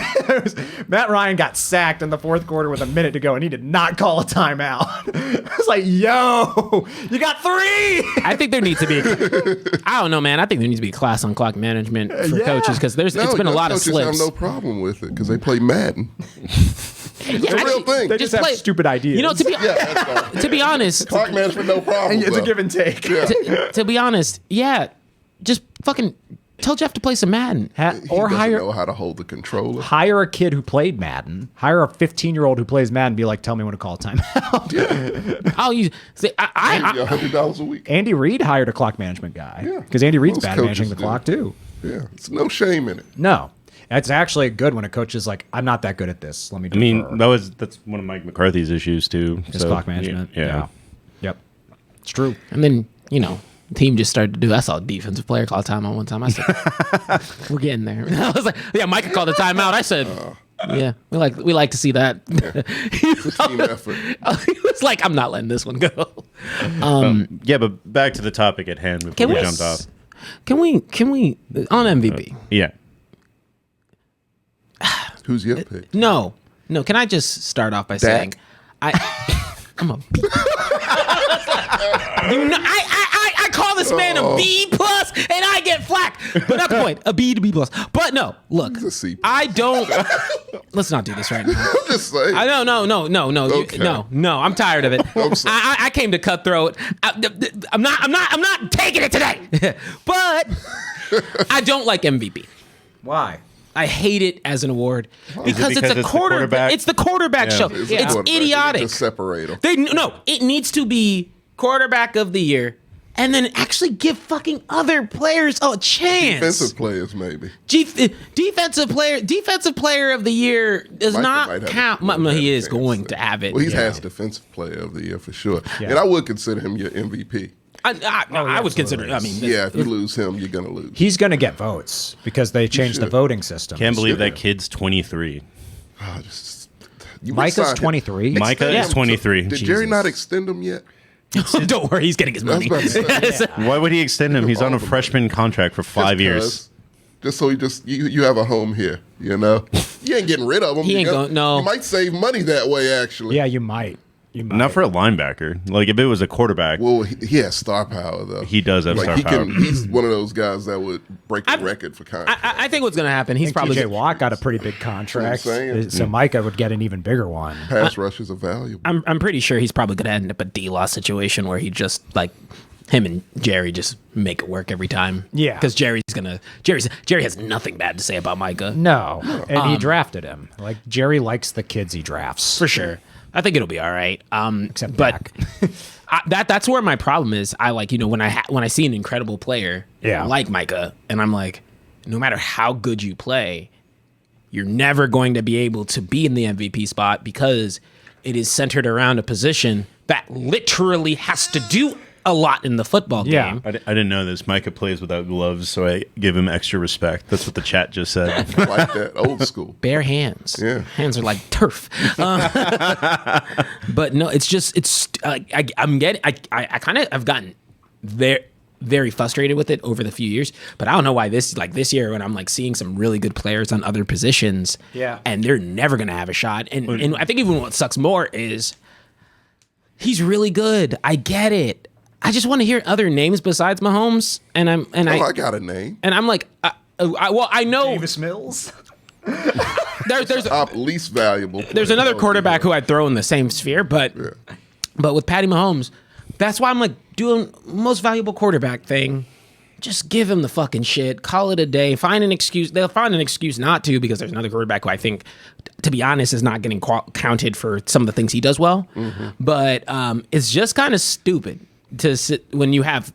Matt Ryan got sacked in the fourth quarter with a minute to go, and he did not call a timeout. I was like, yo, you got 3. I think there needs to be, I don't know, man. I think there needs to be a class on clock management for coaches because it's been a lot of coaches slips. have no problem with it because they play Madden. Yeah, It's a real thing. They just have stupid ideas. You know, Yeah, that's to be honest, clock management, no problem. it's a though. give and take. Yeah. to be honest, yeah, just fucking tell Jeff to play some Madden. He Or doesn't hire know how to hold the controller. hire a kid who played Madden. Hire a 15-year-old who plays Madden. Be like, tell me when to call a timeout. I'll use. See, Yeah, $100 a week. Andy Reid hired a clock management guy. Yeah. Because Andy Reid's Most bad coaches managing the do. clock too. Yeah, it's no shame in it. No. It's actually good when a coach is like, I'm not that good at this. Let me I mean, defer." that's one of Mike McCarthy's issues too. His clock management. Yeah. Yep. It's true. And then, the team just started to do. I saw a defensive player call a timeout one time. I said, "We're getting there." I was like, "Yeah, Mike called a timeout." I said, "Yeah, we like to see that." It's a team effort. He was like, "I'm not letting this one go." Yeah, but back to the topic at hand before we jumped off. Can we on MVP? Yeah. Who's your pick? No. Can I just start off by saying, I'm a B. I call this man a B plus, and I get flack. But not the point. A B to B plus. But no, look, He's a C. I don't. Let's not do this right now. I'm just saying. No. Okay. No. I'm tired of it. I'm sorry. I came to cutthroat. I'm not taking it today. But I don't like MVP. Why? I hate it as an award because it's a the quarterback? It's the quarterback show. It's It's, a quarterback. They need idiotic. to separate them. It needs to be quarterback of the year, and then actually give fucking other players a chance. Defensive players, maybe. Defensive player of the year does Micah not might have count. a- He have is a going chance. to have it. Well, he's yeah. has defensive player of the year for sure. Yeah. And I would consider him your MVP. I would consider. I mean, Yeah, if you lose him, you're going to lose. He's going to get votes because they changed the should. voting system. Can't believe Yeah. that kid's 23. You Micah's re-signed him. 23. Micah Extend is him to- 23. Did Jerry not extend him yet? don't worry, he's getting his I was money. about to say. Why would he extend him? He's on a all the freshman contract for 5 years. Just 'cause. Just so you have a home here, you know? You ain't getting rid of him. He ain't You going. No. You might save money that way, actually. Yeah, you might. You might. Not for a linebacker. Like if it was a quarterback, Well, he has star power, though. he does have star power. He's one of those guys that would break the record for contract. I think what's going to happen. He's probably TJ Watt got a pretty big contract, saying. so Micah would get an even bigger one. Pass rushers are valuable. I'm pretty sure he's probably going to end up a D-Law situation where he just like him and Jerry just make it work every time. Yeah. because Jerry has nothing bad to say about Micah No, and he drafted him. Like Jerry likes the kids he drafts. for sure. I think it'll be all right. Except but Dak. that's where my problem is. I like when I see an incredible player like Micah, and I'm like, no matter how good you play, you're never going to be able to be in the MVP spot because it is centered around a position that literally has to do a lot in the football Yeah. game. I didn't know this. Micah plays without gloves, so I give him extra respect. That's what the chat just said. I like that. Old school. Bare hands. Yeah. Hands are like turf. But no, I've gotten very frustrated with it over the few years. But I don't know why this year when I'm like seeing some really good players on other positions, Yeah. and they're never gonna have a shot. And I think even what sucks more is he's really good. I get it. I just want to hear other names besides Mahomes, I got a name, and I'm like, I know Davis Mills. there's top least valuable. There's another quarterback who I'd throw in the same sphere, but with Patty Mahomes, that's why I'm like doing most valuable quarterback thing. Just give him the fucking shit. Call it a day. Find an excuse. They'll find an excuse not to because there's another quarterback who I think, to be honest, is not getting counted for some of the things he does well. Mm-hmm. But it's just kind of stupid to sit when you have,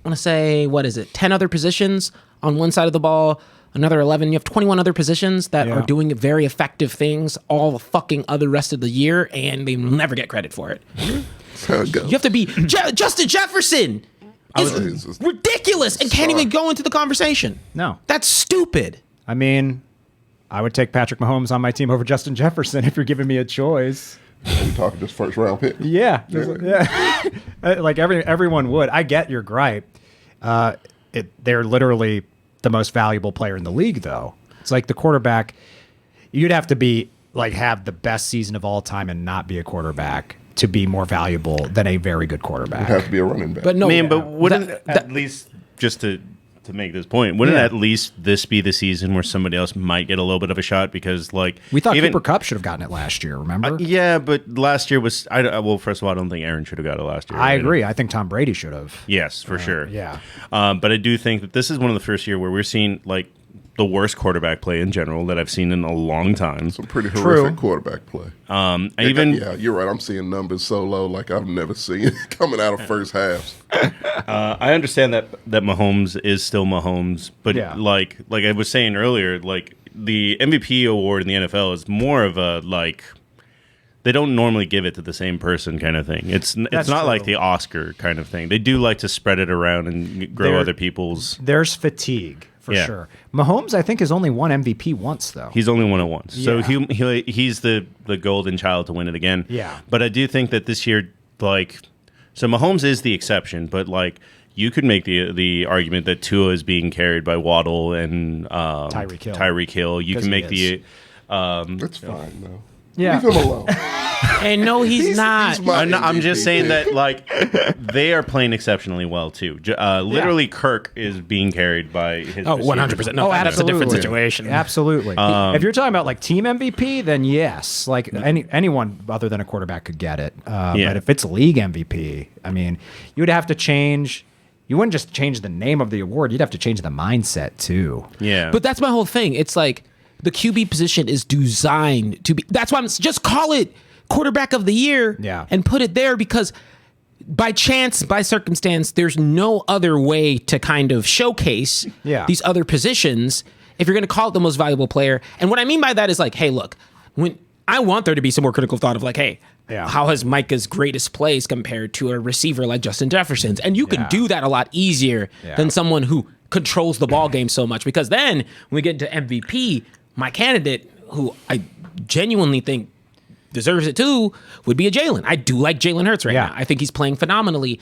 I want to say, 10 other positions on one side of the ball, another 11. You have 21 other positions that are doing very effective things all the fucking other rest of the year, and they never get credit for it. That's how it goes. You have to be Justin Jefferson. Is ridiculous and can't even go into the conversation. No. That's stupid. I mean, I would take Patrick Mahomes on my team over Justin Jefferson if you're giving me a choice. Are we talking just first round pick? Yeah. Like everyone would. I get your gripe. They're literally the most valuable player in the league, though. It's like the quarterback, you'd have to be like have the best season of all time and not be a quarterback to be more valuable than a very good quarterback. You have to be a running back. But no, man, but wouldn't at least just to make this point, wouldn't at least this be the season where somebody else might get a little bit of a shot? Because like we thought Cooper Kupp should have gotten it last year. Remember? Yeah, but last year was well. First of all, I don't think Aaron should have got it last year. I agree. I think Tom Brady should have. Yes, for sure. Yeah. But I do think that this is one of the first year where we're seeing like the worst quarterback play in general that I've seen in a long time. Some pretty horrific quarterback play. You're right. I'm seeing numbers so low like I've never seen coming out of first halves. I understand that Mahomes is still Mahomes, but like I was saying earlier, like the MVP award in the NFL is more of a like they don't normally give it to the same person kind of thing. It's not true. Like the Oscar kind of thing. They do like to spread it around and grow other people's. There's fatigue. For sure. Mahomes, I think, has only won MVP once, though. He's only won it once. So he's the golden child to win it again. Yeah. But I do think that this year, like, so Mahomes is the exception, but, like, you could make the argument that Tua is being carried by Waddle and Tyreek Hill. You can make the... That's fine, though. Yeah. Leave him alone. And no, he's not. I'm just saying that, like, they are playing exceptionally well, too. Literally, Kirk is being carried by his 100%. No, that's a different situation. Absolutely. If you're talking about, like, team MVP, then yes. Like, anyone other than a quarterback could get it. But if it's league MVP, I mean, you would have to change... You wouldn't just change the name of the award. You'd have to change the mindset, too. Yeah. But that's my whole thing. It's like... The QB position is designed to be. That's why I'm just call it quarterback of the year and put it there because by chance, by circumstance, there's no other way to kind of showcase these other positions if you're going to call it the most valuable player. And what I mean by that is like, hey, look, when I want there to be some more critical thought of like, hey, how has Micah's greatest plays compared to a receiver like Justin Jefferson's? And you can do that a lot easier than someone who controls the ball game so much because then when we get into MVP, my candidate, who I genuinely think deserves it too, would be a Jalen. I do like Jalen Hurts right now. I think he's playing phenomenally.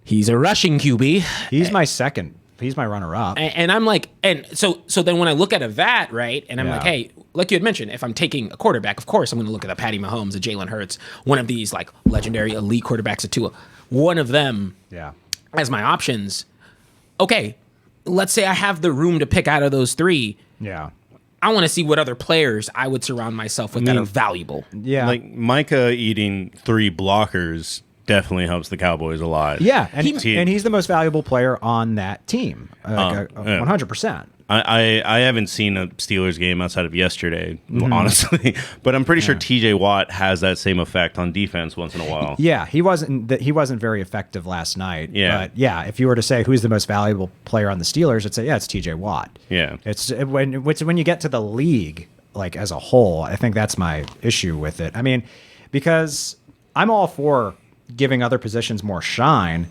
He's a rushing QB. He's my second. He's my runner-up. And I'm like, and so then when I look at that, right, and I'm like, hey, like you had mentioned, if I'm taking a quarterback, of course I'm going to look at a Patty Mahomes, a Jalen Hurts, one of these like legendary elite quarterbacks, one of them as my options. Okay, let's say I have the room to pick out of those three. Yeah. I want to see what other players I would surround myself with that are valuable. Yeah. Like Micah eating 3 blockers definitely helps the Cowboys a lot. Yeah, and he's the most valuable player on that team, 100%. I haven't seen a Steelers game outside of yesterday, honestly, but I'm pretty sure TJ Watt has that same effect on defense once in a while. Yeah, he wasn't very effective last night. Yeah, but if you were to say who's the most valuable player on the Steelers, I'd say it's TJ Watt. Yeah, it's when you get to the league like as a whole, I think that's my issue with it. I mean, because I'm all for giving other positions more shine.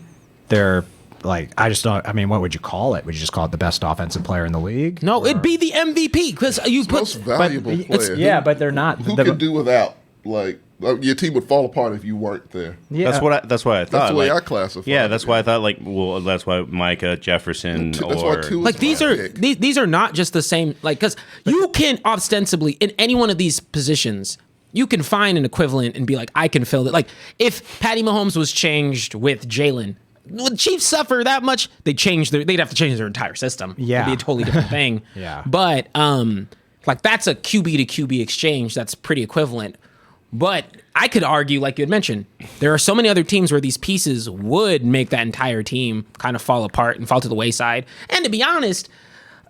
They're like, I just don't. I mean, what would you call it? Would you just call it the best offensive player in the league? No, it'd be the MVP because you put most valuable player. But they're not. Who can do without? Like your team would fall apart if you weren't there. Yeah, that's why I thought. That's the way I classify. Yeah, that's why I thought. Like, well, that's why Micah Jefferson these are not just the same. Like, because you can ostensibly in any one of these positions you can find an equivalent and be like, I can fill it. Like if Patty Mahomes was changed with Jalen, would Chiefs suffer that much? They'd have to change their entire system. Yeah. It'd be a totally different thing. Yeah. But like that's a QB to QB exchange that's pretty equivalent. But I could argue, like you had mentioned, there are so many other teams where these pieces would make that entire team kind of fall apart and fall to the wayside. And to be honest,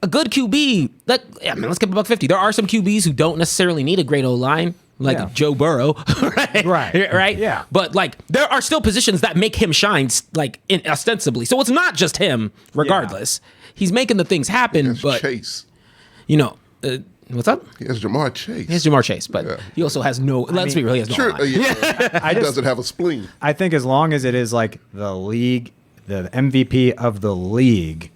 a good QB, let's get $150. There are some QBs who don't necessarily need a great O-line, like Joe Burrow, right? Right? Yeah. But like, there are still positions that make him shine, like ostensibly. So it's not just him, regardless. He's making the things happen, but Chase. You know, what's up? He has Jamar Chase. He has Jamar Chase, but he also has no. Let's be real, he has no. Sure, line. he doesn't have a spleen. I think as long as it is like the league, the MVP of the league,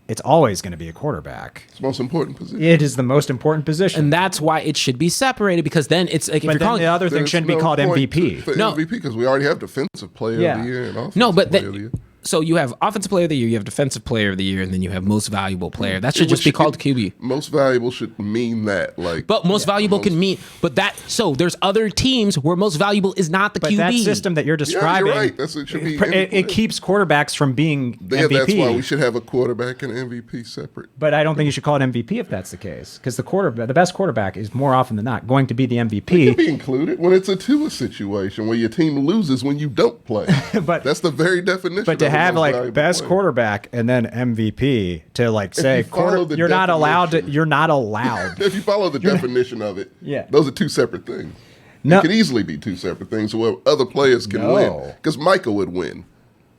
it's always going to be a quarterback. It's the most important position. It is the most important position. And that's why it should be separated, because then it's like, if but you're then calling the other thing shouldn't be called MVP. For MVP, because we already have defensive player of the year and offensive player of the year. So you have offensive player of the year, you have defensive player of the year, and then you have most valuable player. That should just be called QB. Most valuable should mean that, like. But most valuable can mean, so there's other teams where most valuable is not the but QB. that system that you're describing, you're right. That's what it should be. It keeps quarterbacks from being MVP. That's why we should have a quarterback and MVP separate. But I don't think you should call it MVP if that's the case, because the best quarterback is more often than not going to be the MVP. It can be included when it's a Tua situation where your team loses when you don't play. But that's the very definition. But to have like best quarterback and then MVP to like say you're not allowed. If you follow the definition of it, those are two separate things. No. It could easily be two separate things where other players can win, because Michael would win.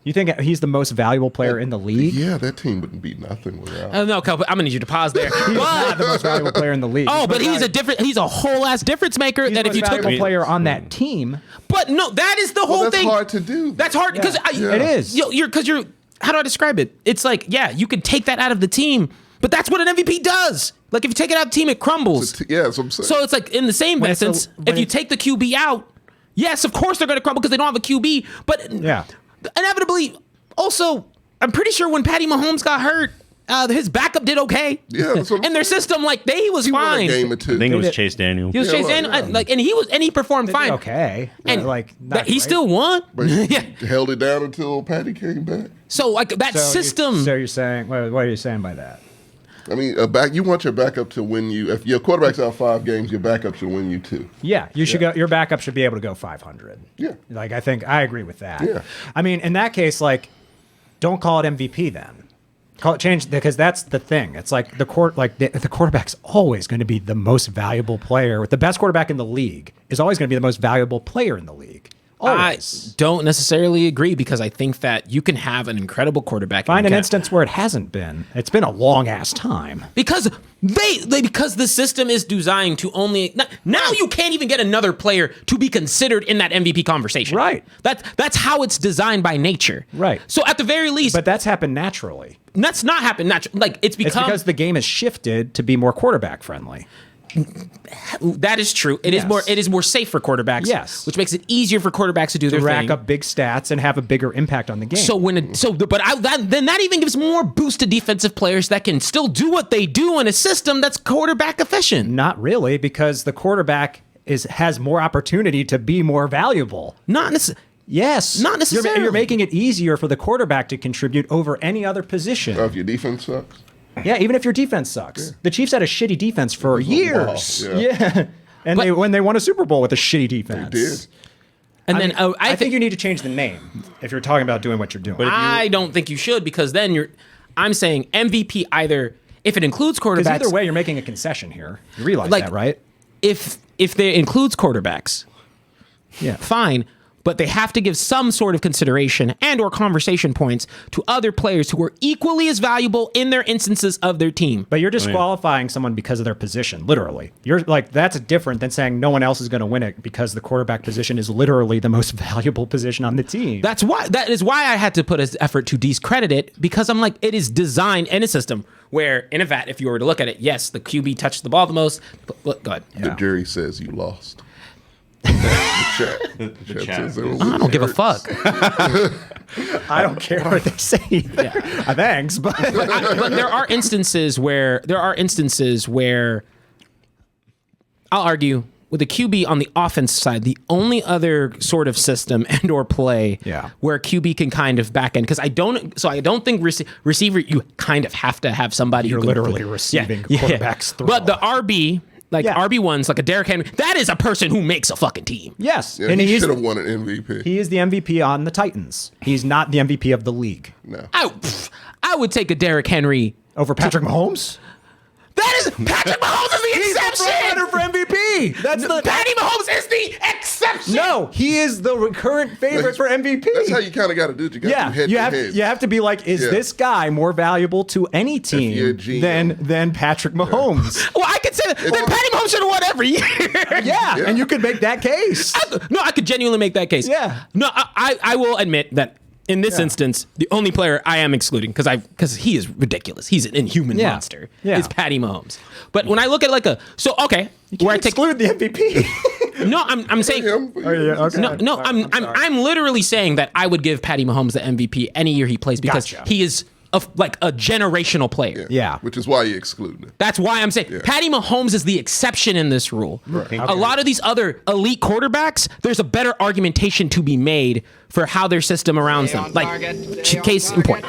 You think he's the most valuable player in the league? Yeah, that team wouldn't be nothing without. No, I'm gonna need you to pause there. He's not the most valuable player in the league. Oh, but he's a whole ass difference maker. He's that if you took a player on that team. But no, that is the whole thing. That's hard to do. That's hard because it is. You're how do I describe it? It's like, you could take that out of the team, but that's what an MVP does. Like if you take it out of the team, it crumbles. That's what I'm saying. So it's like in the same essence, if you take the QB out, yes, of course they're going to crumble because they don't have a QB. But inevitably, also, I'm pretty sure when Patty Mahomes got hurt, his backup did okay. Yeah, that's what in their system, like he was fine. Won a game or two. I think it was Chase Daniel. He was Chase Daniel, and he performed fine. Okay, and he great. still won. But he held it down until Patty came back. So like that system. So you're saying, what are you saying by that? I mean, you want your backup to win you. If your quarterback's out 5 games, your backup should win you 2. Yeah, you should go. Your backup should be able to go 500. Yeah, like I agree with that. Yeah, I mean, in that case, like, don't call it MVP then. Call it change, because that's the thing. It's like the quarterback's always going to be the most valuable player. The best quarterback in the league is always going to be the most valuable player in the league. Always. I don't necessarily agree, because I think that you can have an incredible quarterback. Find an instance where it hasn't been. It's been a long ass time. Because because the system is designed to only now you can't even get another player to be considered in that MVP conversation. Right. That's how it's designed by nature. Right. So at the very least, but that's happened naturally. That's not happened naturally. Like it's because the game has shifted to be more quarterback friendly. That is true. It is more safe for quarterbacks. Yes, which makes it easier for quarterbacks to do their rack thing. up big stats and have a bigger impact on the game. Then that even gives more boost to defensive players that can still do what they do in a system that's quarterback efficient. Not really, because the quarterback has more opportunity to be more valuable. Not necessarily. Yes, not necessarily. You're making it easier for the quarterback to contribute over any other position. If your defense sucks. Yeah, even if your defense sucks. The Chiefs had a shitty defense for years. Yeah. And when they won a Super Bowl with a shitty defense. They did. And I think you need to change the name if you're talking about doing what you're doing. But I don't think you should, because then I'm saying MVP either, if it includes quarterbacks. Because either way, you're making a concession here. You realize that, right? If they includes quarterbacks, fine. But they have to give some sort of consideration and or conversation points to other players who are equally as valuable in their instances of their team. But you're disqualifying someone because of their position, literally. You're like, that's different than saying no one else is going to win it because the quarterback position is literally the most valuable position on the team. That is why I had to put an effort to discredit it, because I'm like, it is designed in a system where, in a vat, if you were to look at it, yes, the QB touched the ball the most. But go ahead. The jury says you lost. The chat says I don't give a fuck. I don't care what they say. Thanks, but there are instances where I'll argue with a QB on the offense side, the only other sort of system and or play where QB can kind of back end, because I don't think receiver, you kind of have to have somebody. You're literally receiving quarterbacks through. But the RB, RB1s, like a Derrick Henry, that is a person who makes a fucking team. Yes. Yeah, and he should have won an MVP. He is the MVP on the Titans. He's not the MVP of the league. No. I would take a Derrick Henry over Patrick Mahomes. That is Patrick Mahomes is the exception. He's the front runner for MVP. Patty Mahomes is the exception. No, he is the recurrent favorite for MVP. That's how you kind of got to do it. You got to do head to head. You have to be like, is this guy more valuable to any team than Patrick Mahomes? Well, I could say that. Then Patty Mahomes should have won every year. Yeah, and you could make that case. I could genuinely make that case. Yeah. No, I will admit that. In this instance, the only player I am excluding, because he is ridiculous, he's an inhuman monster, is Patty Mahomes. But when I look at where I exclude the MVP. No, I'm saying I'm literally saying that I would give Patty Mahomes the MVP any year he plays because he is a generational player. Yeah. Which is why you exclude it. That's why I'm saying Patty Mahomes is the exception in this rule. Right. Okay. A lot of these other elite quarterbacks, there's a better argumentation to be made for how their system arounds them. Case in point.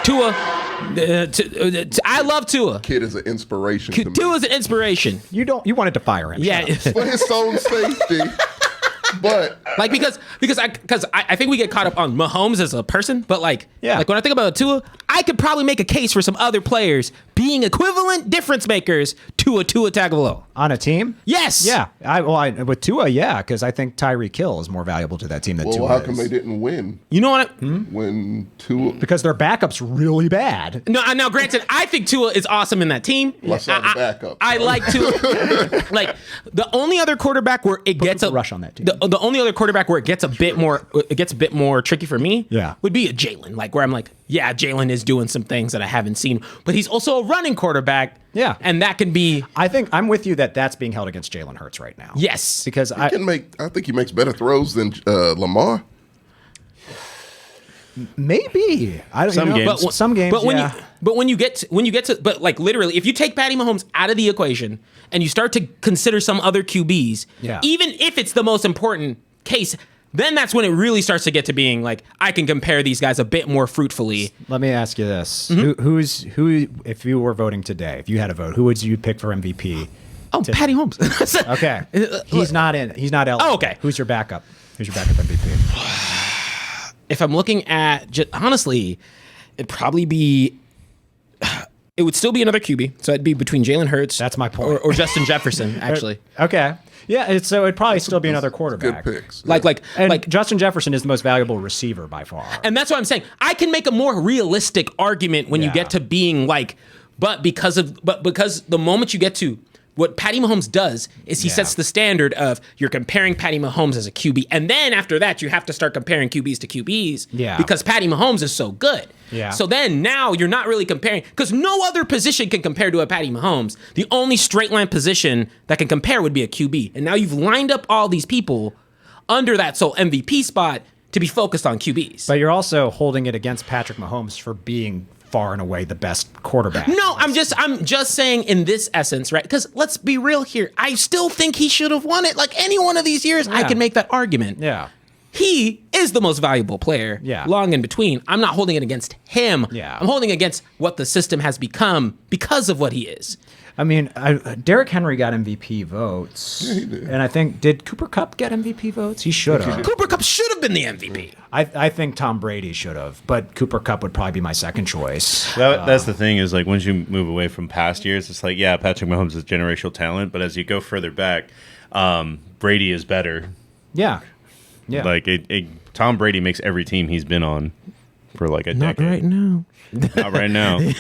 Tua. I love Tua. Kid is an inspiration. Tua is an inspiration. You wanted to fire him. Yeah. For his own safety. But because I think we get caught up on Mahomes as a person, but when I think about Tua, I could probably make a case for some other players being equivalent difference makers to a Tua Tagovailoa on a team. Yes. Yeah. With Tua, because I think Tyreek Hill is more valuable to that team than Tua. Well, how come they didn't win? You know what? When Tua, because their backup's really bad. No, now granted, I think Tua is awesome in that team. Well, I the backup. I like Tua. The only other quarterback where it gets a rush on that team. The only other quarterback where it gets a bit more tricky for me would be a Jalen, where I'm like, yeah, Jalen is doing some things that I haven't seen, but he's also a running quarterback. Yeah. And that can be. I think I'm with you that's being held against Jalen Hurts right now. Yes. Because I think he makes better throws than Lamar. Maybe. I don't some know. games. But some games. But when you get to literally, if you take Patty Mahomes out of the equation and you start to consider some other QBs, even if it's the most important case, then that's when it really starts to get to being I can compare these guys a bit more fruitfully. Let me ask you this: who, if you were voting today, if you had a vote, who would you pick for MVP? Oh, Patty Mahomes. Okay, he's not eligible. Oh, okay. Who's your backup? Who's your backup MVP? If I'm looking at honestly, it'd probably be. It would still be another QB, so it'd be between Jalen Hurts. That's my point. Or Justin Jefferson, actually. Okay. Yeah, so it'd probably still be another quarterback. Good picks. Justin Jefferson is the most valuable receiver by far. And that's what I'm saying. I can make a more realistic argument when you get to being because the moment you get to what Patty Mahomes does is he sets the standard of you're comparing Patty Mahomes as a QB. And then after that, you have to start comparing QBs to QBs because Patty Mahomes is so good. Yeah. So then now you're not really comparing because no other position can compare to a Patty Mahomes. The only straight line position that can compare would be a QB. And now you've lined up all these people under that sole MVP spot to be focused on QBs. But you're also holding it against Patrick Mahomes for being far and away the best quarterback. No, I'm just saying in this essence, right? Because let's be real here. I still think he should have won it. Any one of these years, I can make that argument. Yeah. He is the most valuable player. Yeah. Long in between. I'm not holding it against him. Yeah. I'm holding it against what the system has become because of what he is. I mean, Derrick Henry got MVP votes. Yeah, he did. And I think, did Cooper Kupp get MVP votes? He should have. Cooper Kupp should have been the MVP. I think Tom Brady should have, but Cooper Kupp would probably be my second choice. That's the thing is once you move away from past years, it's Patrick Mahomes is generational talent, but as you go further back, Brady is better. Yeah. Yeah. Tom Brady makes every team he's been on for a decade. Not right now. Not right now. He's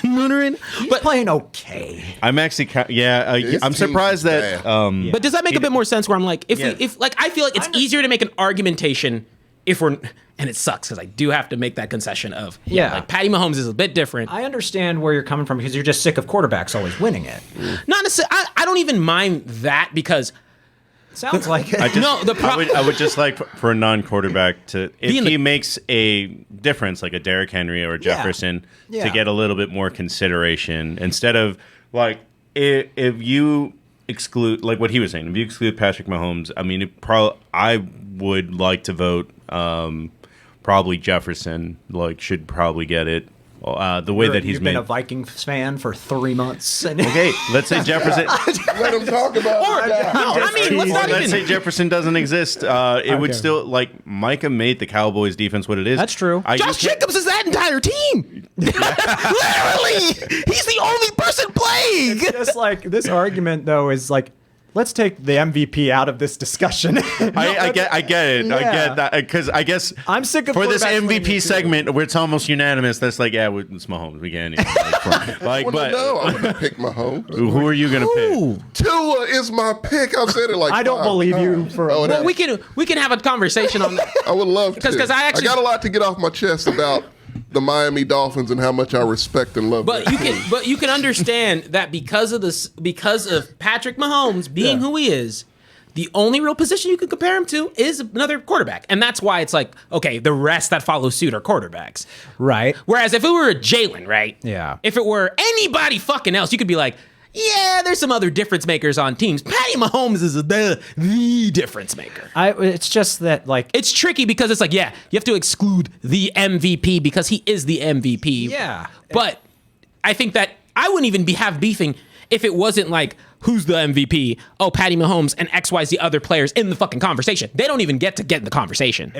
playing okay. I'm actually, I'm surprised that. But does that make a bit more sense? Where I'm I feel like it's easier to make an argumentation if we're, and it sucks because I do have to make that concession of Patty Mahomes is a bit different. I understand where you're coming from because you're just sick of quarterbacks always winning it. Not necessarily. I don't even mind that because. Sounds like it. I would just like for a non-quarterback to, if he makes a difference, like a Derrick Henry or a Jefferson, to get a little bit more consideration instead of if you exclude, like what he was saying, if you exclude Patrick Mahomes, I mean, I would like to vote. Probably Jefferson should probably get it. The way that you've been a Vikings fan for 3 months. Okay, let's say Jefferson. Let him talk about it. I mean, let's say Jefferson doesn't exist. It would still Micah made the Cowboys defense what it is. That's true. Josh Jacobs is that entire team. Literally, he's the only person playing. It's just like this argument though is like, let's take the MVP out of this discussion. I get it. Yeah. I get that because I guess I'm sick of for this MVP segment where it's almost unanimous. That's like, yeah, it's Mahomes. We can't even. I wouldn't pick Mahomes. Who are you gonna pick? Tua is my pick. I've said it like I don't believe you for. Well, we can have a conversation on that. I would love to because I got a lot to get off my chest about the Miami Dolphins and how much I respect and love them. But you can understand that because of Patrick Mahomes being who he is, the only real position you can compare him to is another quarterback. And that's why it's like, okay, the rest that follow suit are quarterbacks. Right. Whereas if it were a Jalen, right? Yeah. If it were anybody fucking else, you could be like, yeah, there's some other difference makers on teams. Patty Mahomes is the difference maker. It's just that, like... It's tricky because it's like, yeah, you have to exclude the MVP because he is the MVP. Yeah. But I think that I wouldn't even have beefing if it wasn't like, who's the MVP? Oh, Patty Mahomes and XYZ other players in the fucking conversation. They don't even get in the conversation.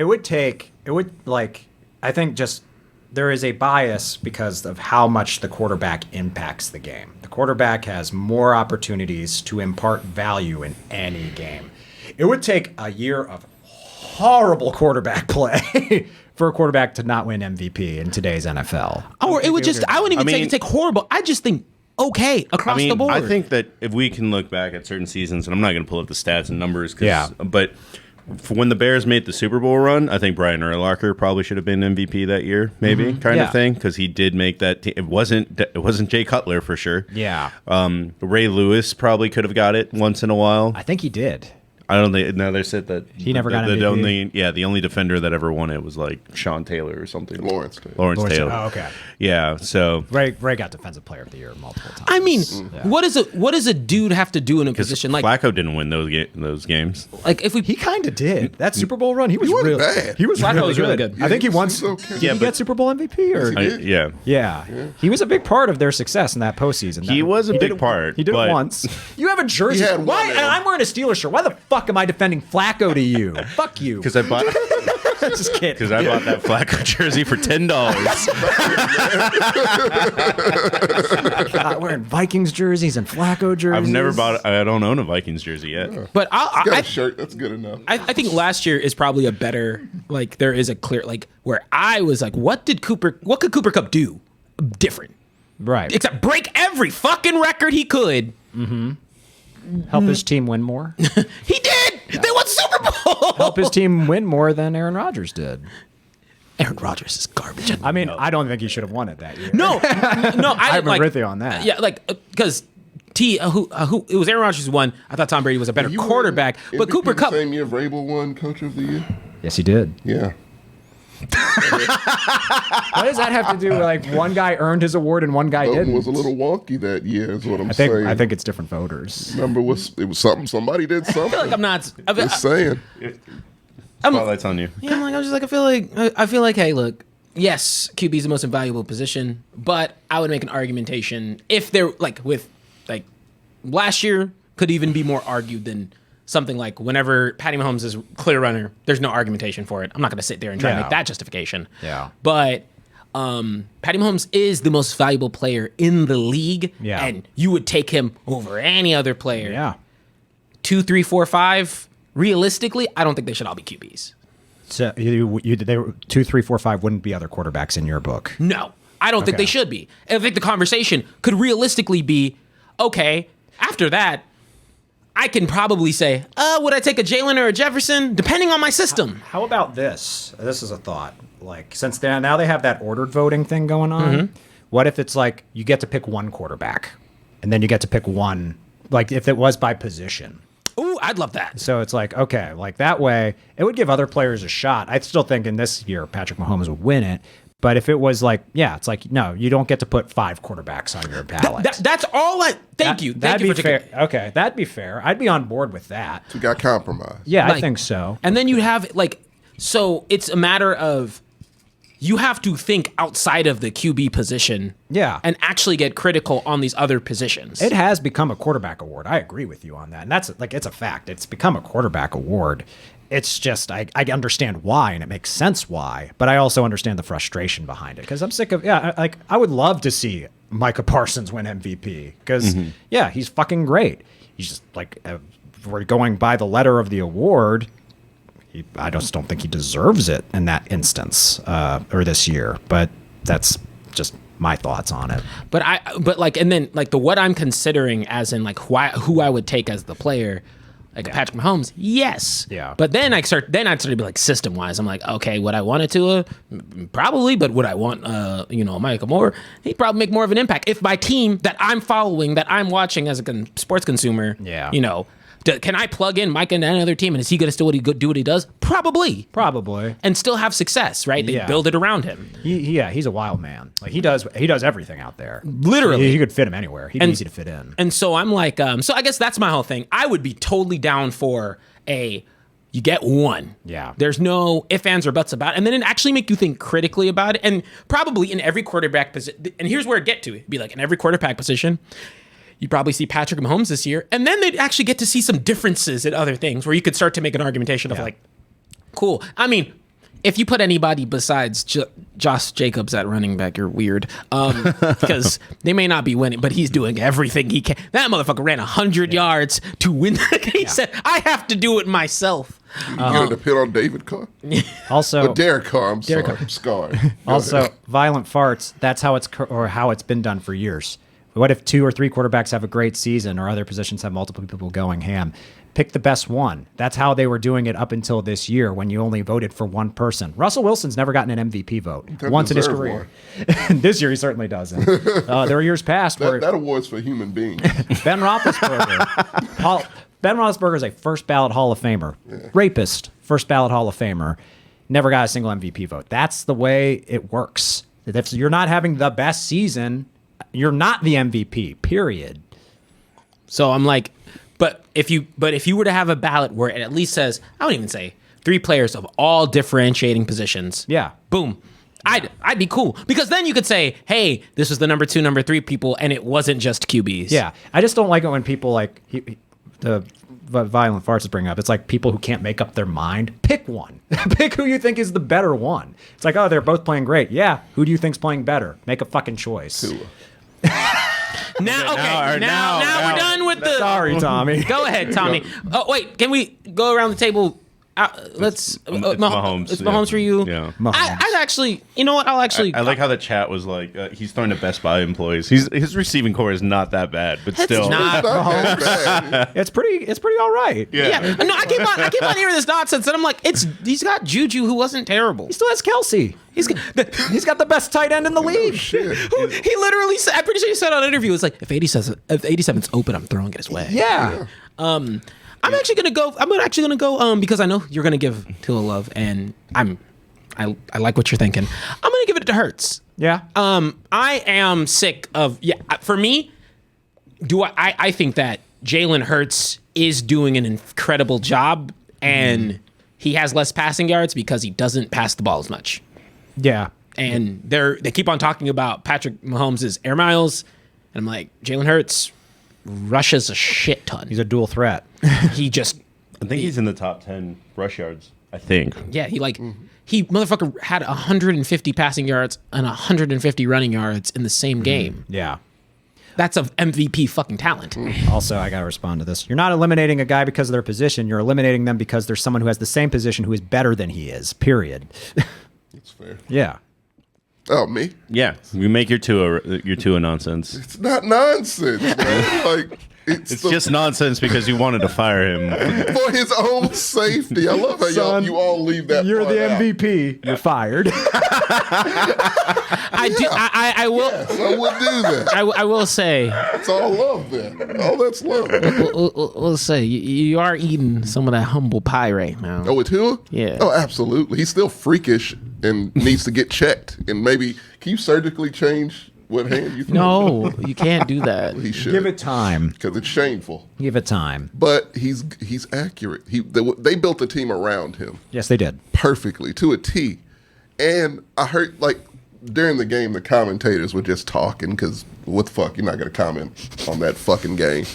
I think just... There is a bias because of how much the quarterback impacts the game. The quarterback has more opportunities to impart value in any game. It would take a year of horrible quarterback play for a quarterback to not win MVP in today's NFL. Or it would just, I wouldn't even take horrible. I just think okay across the board. I think that if we can look back at certain seasons, and I'm not going to pull up the stats and numbers, but for when the Bears made the Super Bowl run, I think Brian Urlacher probably should have been MVP that year, maybe kind of thing, because he did make that. It wasn't Jay Cutler for sure. Yeah. Ray Lewis probably could have got it once in a while. I think he did. I don't think. No, they said that he never got MVP. The only defender that ever won it was like Sean Taylor or something. Lawrence Taylor. Oh, okay. Yeah. So Ray got Defensive Player of the Year multiple times. I mean, what does a dude have to do in a position like Flacco didn't win those games? Like he kind of did that Super Bowl run. He was really bad. He was really good. Yeah, I think he won. Okay. Did he get Super Bowl MVP or? Yeah. He was a big part of their success in that postseason. He was a big part. He did it once. You have a jersey. Why? And I'm wearing a Steelers shirt. Why the fuck am I defending Flacco to you? Fuck you. Because I bought. Just kidding. Because I bought that Flacco jersey for $10. Wearing Vikings jerseys and Flacco jerseys. I've never bought. I don't own a Vikings jersey yet. Yeah. But I got a shirt. That's good enough. I think last year is probably a better. Like there is a clear where I was like, what could Cooper Kupp do different? Right. Except break every fucking record he could. Mm-hmm. Help his team win more. He did. Yeah. They won Super Bowl. Help his team win more than Aaron Rodgers did. Aaron Rodgers is garbage. I mean, I don't think he should have won it that year. No, I'm with you on that. Yeah, because who it was Aaron Rodgers who won. I thought Tom Brady was a better quarterback, but Cooper Kupp. Same year Vrabel won Coach of the Year. Yes, he did. Yeah. What does that have to do with, like, one guy earned his award and one guy didn't? Was a little wonky that year is what I'm saying. I think it's different voters. Remember, it was something. Somebody did something. I feel like I'm not. Just saying. Spotlight's on you. Yeah, I'm just like, I feel like, hey, look, yes, QB is the most invaluable position, but I would make an argumentation if they're with last year could even be more argued than something like whenever Patty Mahomes is clear runner, there's no argumentation for it. I'm not going to sit there and try to make that justification. Yeah. But Patty Mahomes is the most valuable player in the league. Yeah. And you would take him over any other player. Yeah. 2, 3, 4, 5. Realistically, I don't think they should all be QBs. So they were 2, 3, 4, 5 wouldn't be other quarterbacks in your book. No, I don't think they should be. I think the conversation could realistically be, okay, after that, I can probably say, would I take a Jalen or a Jefferson, depending on my system? How about this? This is a thought. Like, since now they have that ordered voting thing going on, what if it's like you get to pick one quarterback, and then you get to pick one, like if it was by position? Ooh, I'd love that. So it's like, okay, like that way, it would give other players a shot. I still think in this year, Patrick Mahomes would win it. But if it was like, it's like, no, you don't get to put 5 quarterbacks on your ballot. That's all I. Thank you. Thank you for fair. Okay, that'd be fair. I'd be on board with that. We got compromised. Yeah, I think so. And then you have so it's a matter of you have to think outside of the QB position. Yeah. And actually get critical on these other positions. It has become a quarterback award. I agree with you on that. And that's it's a fact. It's become a quarterback award. It's just, I understand why, and it makes sense why, but I also understand the frustration behind it, because I'm sick of, I would love to see Micah Parsons win MVP, because, he's fucking great. He's just, if we're going by the letter of the award, I just don't think he deserves it in that instance, or this year, but that's just my thoughts on it. What I'm considering as in, who I would take as the player, Patrick Mahomes, yes. Yeah. But then I'd start to be system wise. I'm like, okay, would I want it to? Probably, but would I want Micah Moore? He'd probably make more of an impact if my team that I'm following, that I'm watching as a sports consumer. Yeah. Can I plug in Micah into another team, and is he going to still do what he does? Probably, and still have success, right? They build it around him. He's a wild man. He does everything out there. Literally, you could fit him anywhere. He'd be easy to fit in. And so I'm like, so I guess that's my whole thing. I would be totally down for you get one. Yeah. There's no ifs, ands, or buts about it. And then it actually make you think critically about it. And probably in every quarterback position, and here's where it get to. It'd be in every quarterback position, you'd probably see Patrick Mahomes this year, and then they'd actually get to see some differences in other things where you could start to make an argumentation of cool. I mean, if you put anybody besides Josh Jacobs at running back, you're weird. Because they may not be winning, but he's doing everything he can. That motherfucker ran 100 yards to win. He said, I have to do it myself. You going to pit on David Carr? Also, Derek Carr, I'm sorry. I'm scarred. Also, violent farts, that's how it's been done for years. What if 2 or 3 quarterbacks have a great season, or other positions have multiple people going ham? Pick the best one. That's how they were doing it up until this year, when you only voted for one person. Russell Wilson's never gotten an MVP vote once in his career. This year he certainly doesn't. There were years past where that award's for human beings. Ben Roethlisberger. Ben Roethlisberger is a first ballot Hall of Famer. Yeah. Rapist, first ballot Hall of Famer. Never got a single MVP vote. That's the way it works. If you're not having the best season, you're not the MVP, period. So I'm like, but if you were to have a ballot where it at least says, I don't even say 3 players of all differentiating positions. Yeah. Boom. I'd be cool, because then you could say, hey, this was the number 2, number 3 people, and it wasn't just QBs. Yeah. I just don't like it when people the violent farts bring up. It's like people who can't make up their mind. Pick one. Pick who you think is the better one. It's like, oh, they're both playing great. Yeah. Who do you think's playing better? Make a fucking choice. Now we're done with the. Sorry, Tommy. Go ahead, Tommy. Oh wait, can we go around the table? Let's Mahomes. It's Mahomes for you. Yeah. I'd actually. You know what? I'll actually. I like how the chat was like, he's throwing to Best Buy employees. His receiving core is not that bad, but still, not bad. It's pretty all right. Yeah. No, I keep on hearing this nonsense, and I'm like, he's got Juju, who wasn't terrible. He still has Kelsey. He's got the best tight end in the league. Shit. He literally said, I'm pretty sure he said on an interview, it's like, if 87's open, I'm throwing it his way. Yeah. I'm actually gonna go because I know you're gonna give Tua love, and I like what you're thinking. I'm gonna give it to Hurts. Yeah. I am sick of for me, I think that Jalen Hurts is doing an incredible job, and he has less passing yards because he doesn't pass the ball as much. Yeah. And they keep on talking about Patrick Mahomes' air miles, and I'm like, Jalen Hurts rushes a shit ton. He's a dual threat. I think he's in the top 10 rush yards. I think. Yeah, he motherfucker had 150 passing yards and 150 running yards in the same game. Yeah. That's of MVP fucking talent. Also, I got to respond to this. You're not eliminating a guy because of their position. You're eliminating them because there's someone who has the same position who is better than he is, period. That's fair. Yeah. Oh, me? Yeah. You make your Tua nonsense. It's not nonsense, man. It's just nonsense because you wanted to fire him. For his own safety. I love how you all leave that You're part the out. MVP. You're fired. I will. Yes, I would do that. I will say. It's all love then. All that's love. We'll say you are eating some of that humble pie right now. Oh, with Tua? Yeah. Oh, absolutely. He's still freakish and needs to get checked. And maybe, can you surgically change what hand you throw? No, you can't do that. He should. Give it time. Because it's shameful. Give it time. But he's accurate. They built the team around him Yes, they did. perfectly to a T. And I heard, like, during the game, the commentators were just talking because what the fuck, you're not going to comment on that fucking game.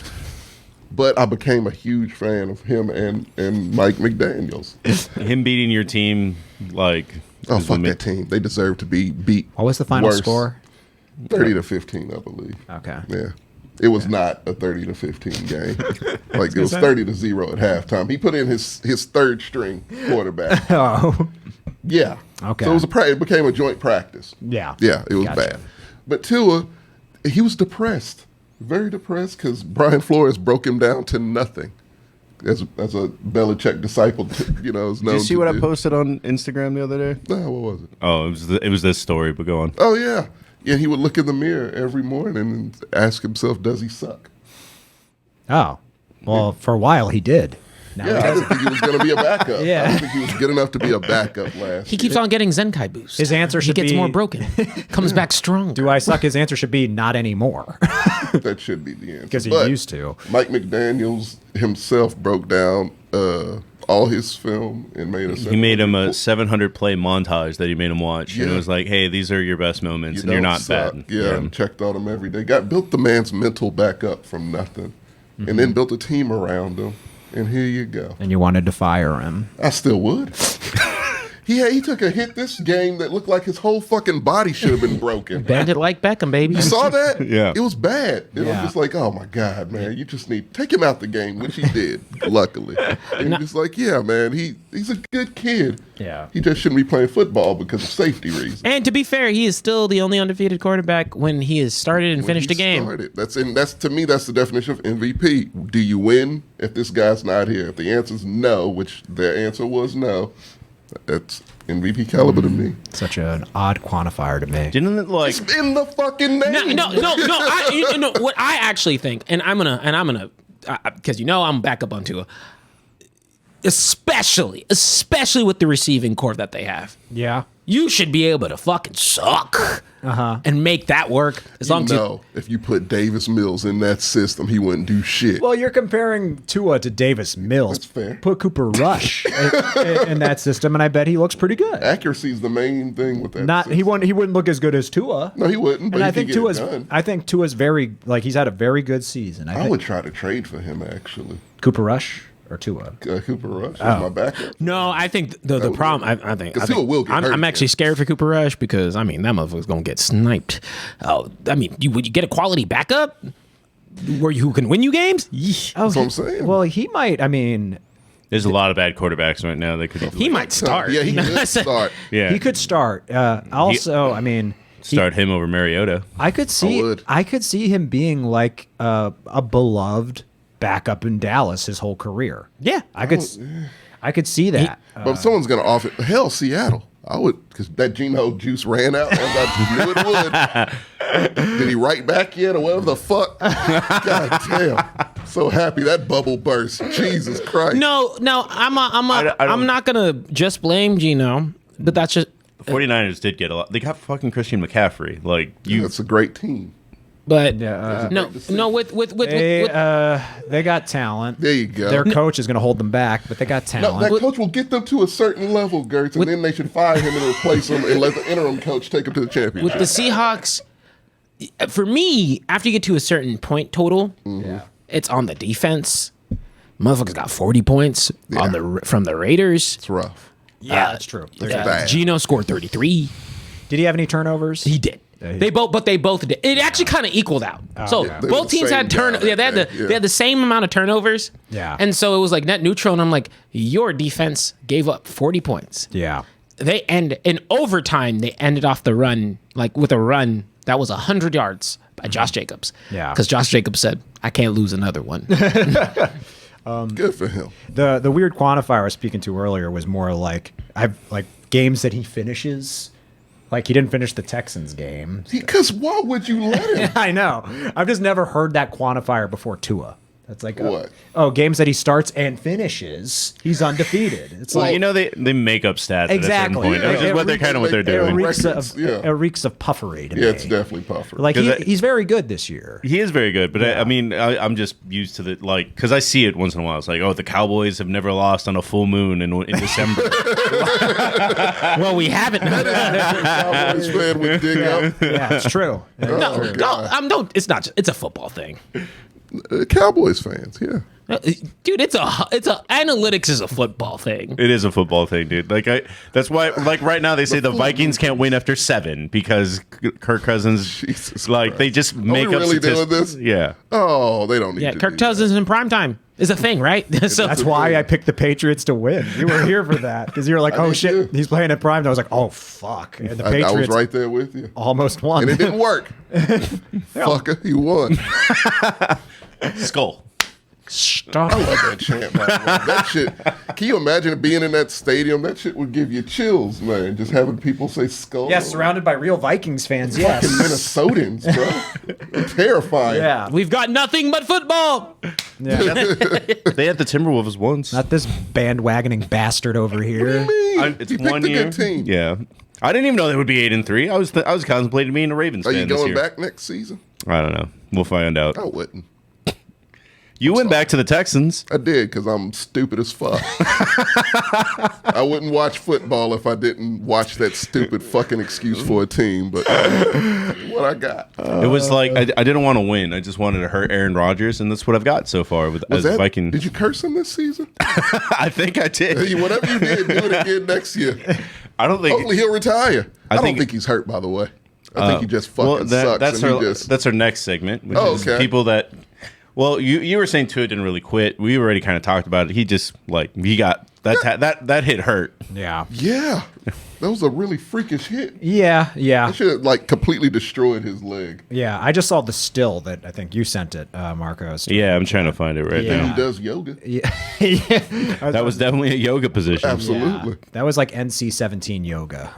But I became a huge fan of him and Mike McDaniels. Him beating your team, like... Oh, fuck that team. They deserve to be beat. What was the final worse. score? 30-15, I believe. Okay. Yeah. It was not a 30-15 game. Like, it was 30-0 at halftime. He put in his third string quarterback. Oh. Yeah. Okay. So it became a joint practice. Yeah. Yeah, it was Gotcha. bad. But Tua, he was depressed. Very depressed because Brian Flores broke him down to nothing. As a Belichick disciple, you know, is known. Did you see what I posted on Instagram the other day? No, what was it? Oh, it was this story, but go on. Oh, yeah. Yeah, he would look in the mirror every morning and ask himself, does he suck? Oh. Well, for a while he did. Now Yeah, I didn't think he was going to be a backup. Yeah. I didn't think he was good enough to be a backup last He keeps on getting Zenkai boost. His answer should He gets be- more broken. Comes back strong. Do I suck? His answer should be not anymore. That should be the answer. Because he But used to. Mike McDaniels himself broke down all his film and made a. He made him a 700 play montage that he made him watch, and it Yeah. was like, "Hey, these are your best moments, and don't you're not suck. bad." Yeah, and checked on him every day. Built the man's mental back up from nothing, and then built a team around him. And here you go. And you wanted to fire him. I still would. He took a hit this game that looked like his whole fucking body should have been broken. Bend it like Beckham, baby. You saw that? Yeah. It was bad. And Yeah. I'm just like, oh my God, man, you just need take him out the game, which he did, luckily. And you're just like, yeah, man, he's a good kid. Yeah. He just shouldn't be playing football because of safety reasons. And to be fair, he is still the only undefeated quarterback when he has started and When finished he a game. started. That's to me, that's the definition of MVP. Do you win if this guy's not here? If the answer is no, which their answer was no, that's MVP caliber to me. Such an odd quantifier to me. Didn't it like? It's in the fucking name. No. You know what I actually think, and I'm gonna, because I'm back up on Tua, especially with the receiving core that they have. Yeah. You should be able to fucking suck and make that work as long as you. No, if you put Davis Mills in that system, he wouldn't do shit. Well, you're comparing Tua to Davis Mills. That's fair. Put Cooper Rush in that system, and I bet he looks pretty good. Accuracy is the main thing with that. Not system. he wouldn't look as good as Tua. No, he wouldn't. But And he could get it done. I think Tua's very he's had a very good season. I I think would try to trade for him actually. Cooper Rush or Tua. Cooper Rush is Oh. my backup. No, I think the problem. I think 'Cause Tua will get hurt I'm actually again. scared for Cooper Rush because that motherfucker's gonna get sniped. Oh, would you get a quality backup who can win you games? Yeesh. Oh, That's what I'm saying. Well, he might. I mean, There's a lot of bad quarterbacks right now. They could. He might start. Yeah, he could start. Yeah. he could start. Also, I mean, start him over Mariota. I could would. see him being like a beloved backup in Dallas his whole career. Yeah. I could see that. But if someone's going to offer, hell, Seattle. I would, because that Geno juice ran out as I knew it would. Did he write back yet or whatever the fuck? God damn. So happy that bubble burst. Jesus Christ. No, I I'm don't- not gonna just blame Geno, but that's just. 49ers did get a lot. They got fucking Christian McCaffrey. Like you, That's a great team. But Yeah, no, with they got talent. There you go. Their coach is going to hold them back, but they got No, talent. that coach will get them to a certain level, Gertz, and then they should fire him and replace him and let the interim coach take him to the championship. with the Seahawks, for me, after you get to a certain point total, it's on the defense. Motherfuckers got 40 points from the Raiders. It's rough. Yeah, that's true. bad. Geno scored 33. Did he have any turnovers? He did. They both did. It actually kind of equaled out. So yeah. They were both the teams same had turn. guy Yeah, they had that the day, they had the same amount of turnovers. Yeah. And so it was like net neutral. And I'm like, your defense gave up 40 points. Yeah. In overtime. They ended off the run with a run that was 100 yards by Josh Jacobs. Yeah. Because Josh Jacobs said, I can't lose another one. Good for him. The weird quantifier I was speaking to earlier was more like games that he finishes. Like he didn't finish the Texans game. Because why would you let him? I know. I've just never heard that quantifier before Tua. That's like What? Games that he starts and finishes, he's undefeated. It's Well, like you know, they make up stats Exactly. at a certain point, Yeah, which is what they're kind of what they're it doing. reeks of puffery to me. Yeah, it's definitely puffer. Like 'Cause he's very good this year. He is very good, but I mean, I'm just used to the because I see it once in a while. It's like, oh, the Cowboys have never lost on a full moon in December. Well, we haven't. Cowboys fan would dig out. Yeah, it's true. No, don't. It's not. It's a football thing, Cowboys fans, yeah. dude. It's a analytics is a football thing. It is a football thing, dude. That's why, like right now, they say the Vikings can't win after 7 because Kirk Cousins, Jesus they just make we up really doing statistics. this? Yeah, Oh, they don't need Yeah, to Kirk do that. Cousins in prime time is a thing, right? So That's why I picked the Patriots to win. You were here for that because you were like, I "Oh did shit, too. he's playing at prime." And I was like, "Oh fuck!" And the I Patriots was right there with you. almost won. And it didn't work. Fucker, he won. skull. stop. I love that chant, by the way. That shit. Can you imagine being in that stadium? That shit would give you chills, man. Just having people say skull. Yeah, surrounded by real Vikings fans. Fucking Yes. Minnesotans, bro. They're terrifying. Yeah. We've got nothing but football. Yeah. They had the Timberwolves once. Not this bandwagoning bastard over here. It's You picked 1 a year. good team. Yeah, I didn't even know they would be 8-3. I was contemplating being a Ravens Are fan you this going year. back next season? I don't know. We'll find out. I wouldn't. You went back to the Texans. I did because I'm stupid as fuck. I wouldn't watch football if I didn't watch that stupid fucking excuse for a team. But what I got. It was like I didn't want to win. I just wanted to hurt Aaron Rodgers, and that's what I've got so far with as Viking. Did you curse him this season? I think I did. Hey, whatever you did, do it again next year. I don't think. Hopefully he'll retire. I don't think- think he's hurt, by the way. I think he just fucking sucks. That's and our he just, that's our next segment, which is okay. people that. Well, you were saying Tua didn't really quit. We already kind of talked about it. He just he got that hit hurt. Yeah. yeah, that was a really freakish hit. Yeah. Yeah. That should have like completely destroyed his leg. Yeah. I just saw the still that I think you sent it, Marcos. Yeah, I'm trying to find it right Yeah. He now. does yoga. Yeah. That was definitely a yoga position. Absolutely. Yeah. That was like NC-17 yoga.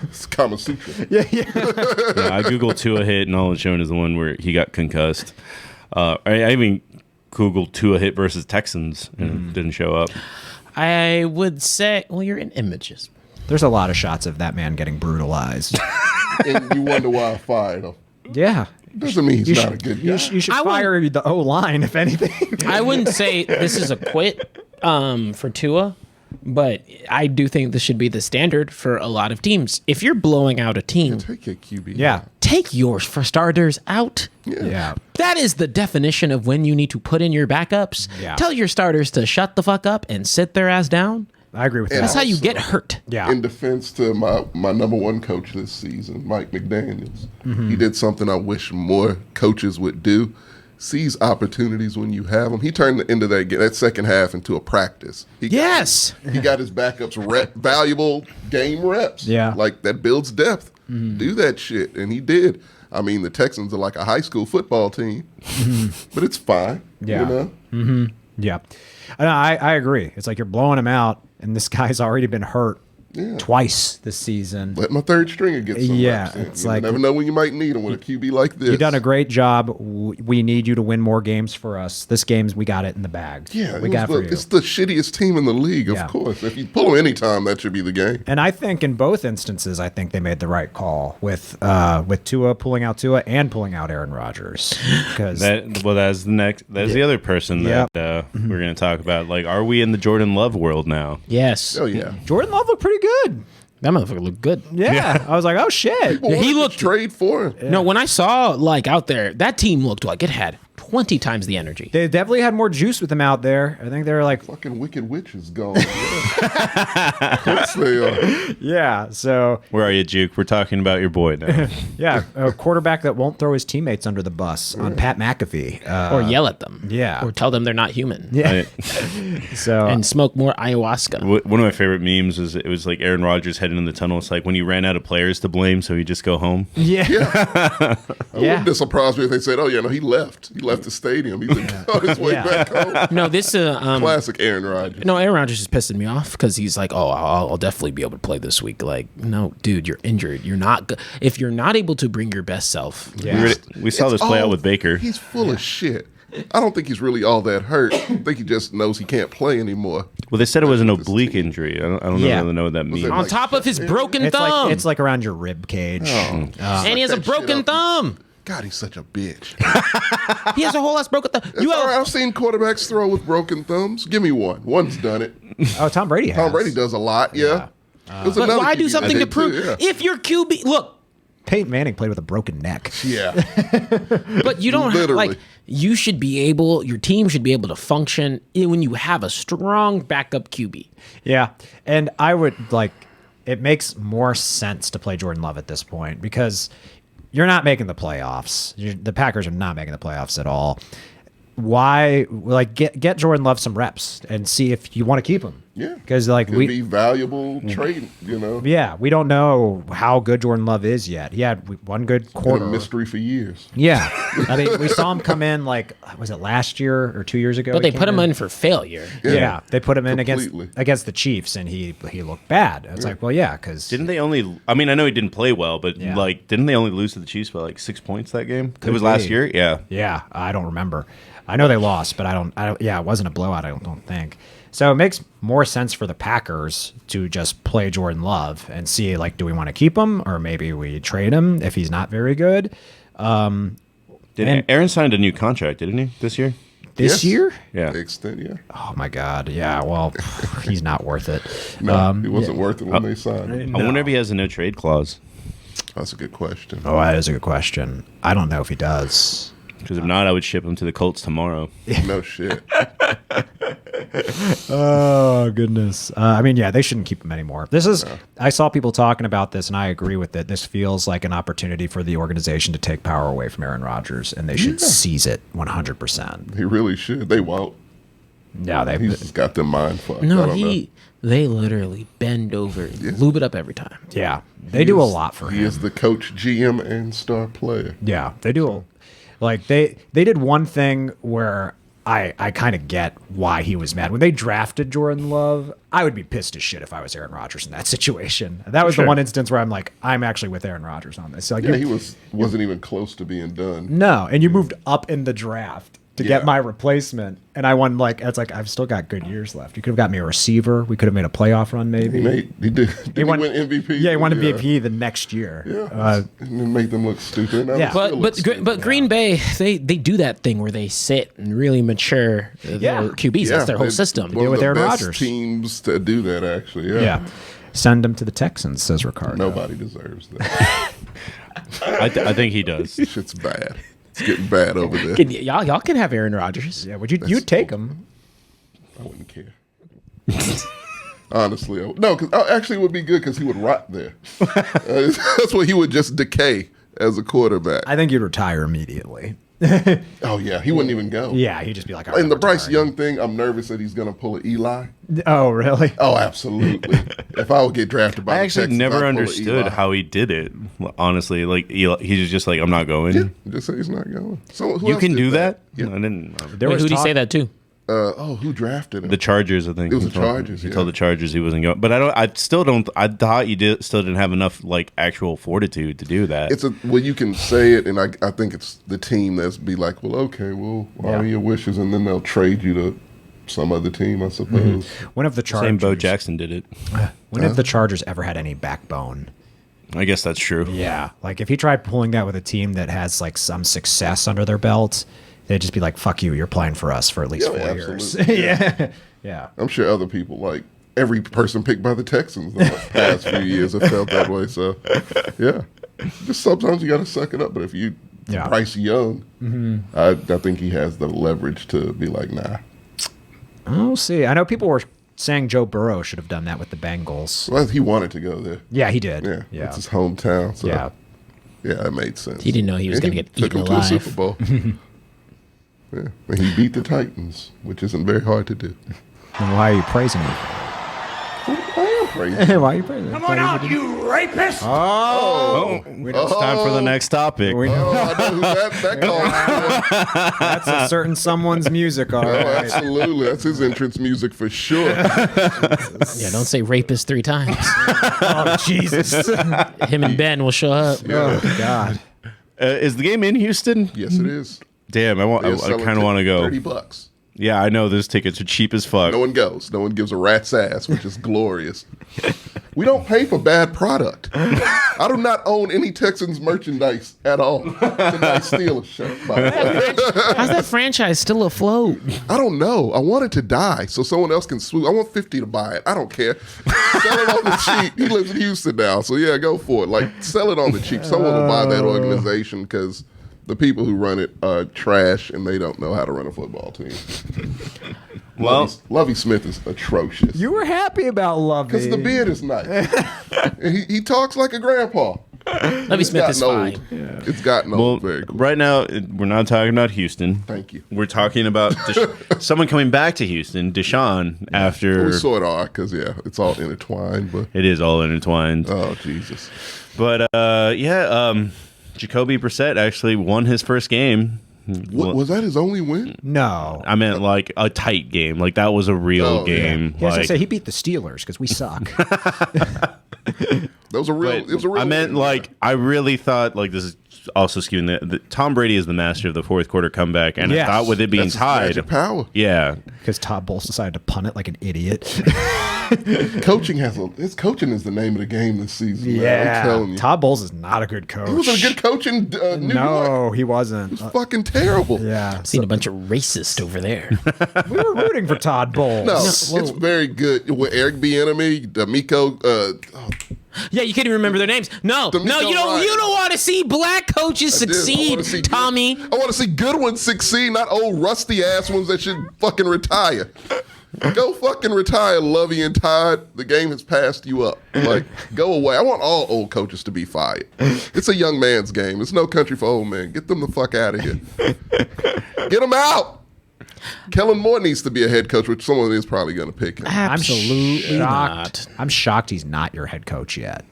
It's Kama Sutra. Yeah, I googled Tua hit, and all it's showing is the one where he got concussed. I even googled Tua hit versus Texans, and it didn't show up. I would say, well, you're in images. There's a lot of shots of that man getting brutalized. And you wonder why I fired him. Yeah. Doesn't mean he's You not should, a good guy. you should I fire the O-line, if anything. I wouldn't say this is a quit for Tua, but I do think this should be the standard for a lot of teams. If you're blowing out a team, Take your QB. Yeah. take yours for starters out. Yeah. That is the definition of when you need to put in your backups. Yeah. Tell your starters to shut the fuck up and sit their ass down. I agree with that. That's how you Also- get hurt. Yeah. In defense to my number one coach this season, Mike McDaniels, he did something I wish more coaches would do. Seize opportunities when you have them. He turned the end of that second half into a practice. Yes. He got his backups valuable game reps. Yeah. Like that builds depth. Do that shit. And he did. I mean, the Texans are like a high school football team, but it's fine. Yeah. You know? Yeah. I agree. It's like you're blowing him out, and this guy's already been hurt twice this season. Let my third stringer get some Yeah, reps in. it's You like- never know when you might need him with a QB like this. You've done a great job. We need you to win more games for us. This game's we got it in the bag. Yeah, we got it for you. it's the shittiest team in the league, of Yeah. course. If you pull them anytime, that should be the game. And I think in both instances, I think they made the right call with Tua pulling out Tua and pulling out Aaron Rodgers. Because That's the other person that we're going to talk about. Like, are we in the Jordan Love world now? Yes. Oh, yeah. Jordan Love looked pretty good. That motherfucker looked good. Yeah. I was like, oh shit. Well, he he looked- trade for him. No, when I saw like out there, that team looked like it had 20 times the energy. They definitely had more juice with him out there. I think they were like, Fucking Wicked Witch is gone. Of course they are. yeah. So Where are you, Juke? We're talking about your boy now. yeah, a quarterback that won't throw his teammates under the bus on Pat McAfee. Or yell at them. yeah. Or tell them they're not human. Yeah. So And smoke more ayahuasca. One of my favorite memes was it was like Aaron Rodgers heading in the tunnel. It's like when he ran out of players to blame, so he just go home. yeah. I Yeah. wouldn't have surprised me if they said, "Oh yeah, no, he left. He left the stadium. He's on his way Yeah. back home." No, this Classic Aaron Rodgers. no, Aaron Rodgers is pissing me off because he's like, "Oh, I'll definitely be able to play this week." Like, no, dude, you're injured. You're not. If you're not able to bring your best self, Yeah. We saw this play out with Baker. He's full of shit. I don't think he's really all that hurt. I think he just knows he can't play anymore. Well, they said it was an oblique injury. I don't Yeah. really know what that means. it On like top of his broken thumb. It's like around your rib cage. And he has a that shit broken up. thumb. God, he's such a bitch. He has a whole ass broken thumb. It's all right. I've seen quarterbacks throw with broken thumbs. Give me one. One's done it. Oh, Tom Brady has. Tom Brady does a lot, yeah. There's But another why do QB something that to did prove? too, yeah. If your QB, look, Peyton Manning played with a broken neck. Yeah. but you don't have, Literally. like, you should be able, your team should be able to function when you have a strong backup QB. Yeah. And I would it makes more sense to play Jordan Love at this point because you're not making the playoffs. The Packers are not making the playoffs at all. Why, get Jordan Love some reps and see if you want to keep him. Yeah. Because, Could be valuable trade, yeah, we don't know how good Jordan Love is yet. He had one good Been a quarter. mystery for years. Yeah. I mean, we saw him come in, was it last year or 2 years ago? But they he put came him in for failure. Yeah, they put him in Completely. against the Chiefs, and he looked bad. It's like, well, yeah, because Didn't they only? I mean, I know he didn't play well, but Yeah. didn't they only lose to the Chiefs by 6 points that game? Could it was be. last year. Yeah. yeah, I don't remember. I know they lost, but I don't. Yeah, it wasn't a blowout. I don't think. So it makes more sense for the Packers to just play Jordan Love and see, do we want to keep him or maybe we trade him if he's not very good. And- Aaron signed a new contract, didn't he, this year? This Yes. year? Yeah. To extent, yeah. Oh my God! Yeah, well, he's not worth it. No, he wasn't worth it when they signed him. I wonder if he has a no trade clause. That's a good question. Oh, that is a good question. I don't know if he does. Because if not, I would ship him to the Colts tomorrow. No shit. Oh goodness. I mean, yeah, they shouldn't keep him anymore. This is. I saw people talking about this, and I agree with it. This feels like an opportunity for the organization to take power away from Aaron Rodgers, and they should seize it 100%. He really should. They won't. Yeah, He's just got them mind fucked. I No, don't know. they literally bend over, lube it up every time. Yeah, they do a lot for He him. is the coach, GM, and star player. Yeah, they do. They did one thing where I kind of get why he was mad when they drafted Jordan Love. I would be pissed as shit if I was Aaron Rodgers in that situation. That was Sure. the one instance where I'm actually with Aaron Rodgers on this. Yeah, he wasn't even close to being done. No, and you moved up in the draft to Yeah. get my replacement, and I won I've still got good years left. You could have got me a receiver. We could have made a playoff run, maybe. He did. Did he won win MVP? Yeah, he won MVP the next year. Yeah, and then make them look stupid. Now Yeah. they still look stupid. But Green Bay, they do that thing where they sit and really mature their QBs. That's their whole they're system. One do of with the Aaron best Rodgers. teams to do that, actually. Yeah. Yeah. Send him to the Texans, says Ricardo. Nobody deserves that. I think he does. Shit's bad. It's getting bad over there. Y'all can have Aaron Rodgers. Yeah, would you'd take him? I wouldn't care. Honestly, no, because actually it would be good because he would rot there. That's what he would just decay as a quarterback. I think you'd retire immediately. Oh yeah, he wouldn't even go. Yeah, he'd just be like, In the Bryce Young thing, I'm nervous that he's gonna pull an Eli. Oh, really? Oh, absolutely. If I would get drafted by I the actually Texans, I'd never pull an understood Eli. how he did it. Honestly, he was just like, I'm not going. Yeah, just say he's not going. So who You else can did do that? Yeah. I didn't. There Wait, was who'd he talk- say that to? Who drafted him? The Chargers, I think. It was He the told- Chargers, He yeah. told the Chargers he wasn't going. But I thought you still didn't have enough actual fortitude to do that. Well, you can say it, and I think it's the team that's be like, well, okay, well, honor your wishes, and then they'll trade you to some other team, I suppose. When have the Chargers? Same Bo Jackson did it. When have the Chargers ever had any backbone? I guess that's true. Yeah, if he tried pulling that with a team that has some success under their belt, they'd just be like, "Fuck you, you're playing for us for at least Yeah, 4 years." absolutely. Yeah, yeah. I'm sure other people, every person picked by the Texans the past few years have felt that way. So, yeah, just sometimes you got to suck it up. But if you Yeah. Bryce Young, I think he has the leverage to be like, nah. We'll see. I know people were saying Joe Burrow should have done that with the Bengals. Well, he wanted to go there. Yeah, he did. Yeah, Yeah, it's his hometown. So, yeah. yeah, it made sense. He didn't know he was And gonna get took eaten him to a alive. Super Bowl. Yeah, and he beat the Titans, which isn't very hard to do. And why are you praising him? I am crazy. Why are you praising him? Come on out, you rapist! Oh, it's time for the next topic. We Oh, know I know who that calls for. that's a certain someone's music, all Oh, right. absolutely. That's his entrance music for sure. Yeah, don't say rapist 3 times. Oh, Jesus. Him and Ben will show up. Oh, God. Is the game in Houston? Yes, it is. Damn, I kind of want to go. $30. Yeah, I know those tickets are cheap as fuck. No one goes. No one gives a rat's ass, which is glorious. We don't pay for bad product. I do not own any Texans merchandise at all. Tonight, Steelers shirt. How's that franchise still afloat? I don't know. I want it to die so someone else can swoop. I want 50 to buy it. I don't care. Sell it on the cheap. He lives in Houston now, so yeah, go for it. Like, sell it on the cheap. Someone will buy that organization because the people who run it are trash and they don't know how to run a football team. Well, Lovie Smith is atrocious. You were happy about Lovey. Because the beard is nice. And he talks like a grandpa. Lovie Smith is fine. Yeah. It's gotten old very quick. Right now, we're not talking about Houston. Thank you. We're talking about someone coming back to Houston, Deshaun, after... We sort of are, because, it's all intertwined. But It is all intertwined. oh, Jesus. But, Jacoby Brissett actually won his first game. Was that his only win? No. I meant like a tight game. Like that was a real game. Yeah, Like, he beat the Steelers because we suck. That was a real. It was a real. I meant win. like I really thought like this is also skewing the Tom Brady is the master of the fourth quarter comeback, and Yes. I thought with it being That's his tied, magic power. yeah, Because Todd Bowles decided to punt it like an idiot. Coaching his coaching is the name of the game this season. Man. I'm telling you. Todd Bowles is not a good coach. He wasn't a good coach in New York. No, he wasn't. He was fucking terrible. Yeah. Seen a bunch of racists over there. We were rooting for Todd Bowles. No, it's very good. With Eric Bieniemy, D'Amico, Yeah, you can't even remember their names. No, D'Amico you don't. Ryan. You don't want to see black coaches I wanna see succeed, Tommy. I want to see good ones succeed, not old rusty ass ones that should fucking retire. Go fucking retire, Lovey and Todd. The game has passed you up. Like, go away. I want all old coaches to be fired. It's a young man's game. It's no country for old men. Get them the fuck out of here. Get them out. Kellen Moore needs to be a head coach, which someone is probably going to pick him. Absolutely shocked. not. I'm shocked he's not your head coach yet.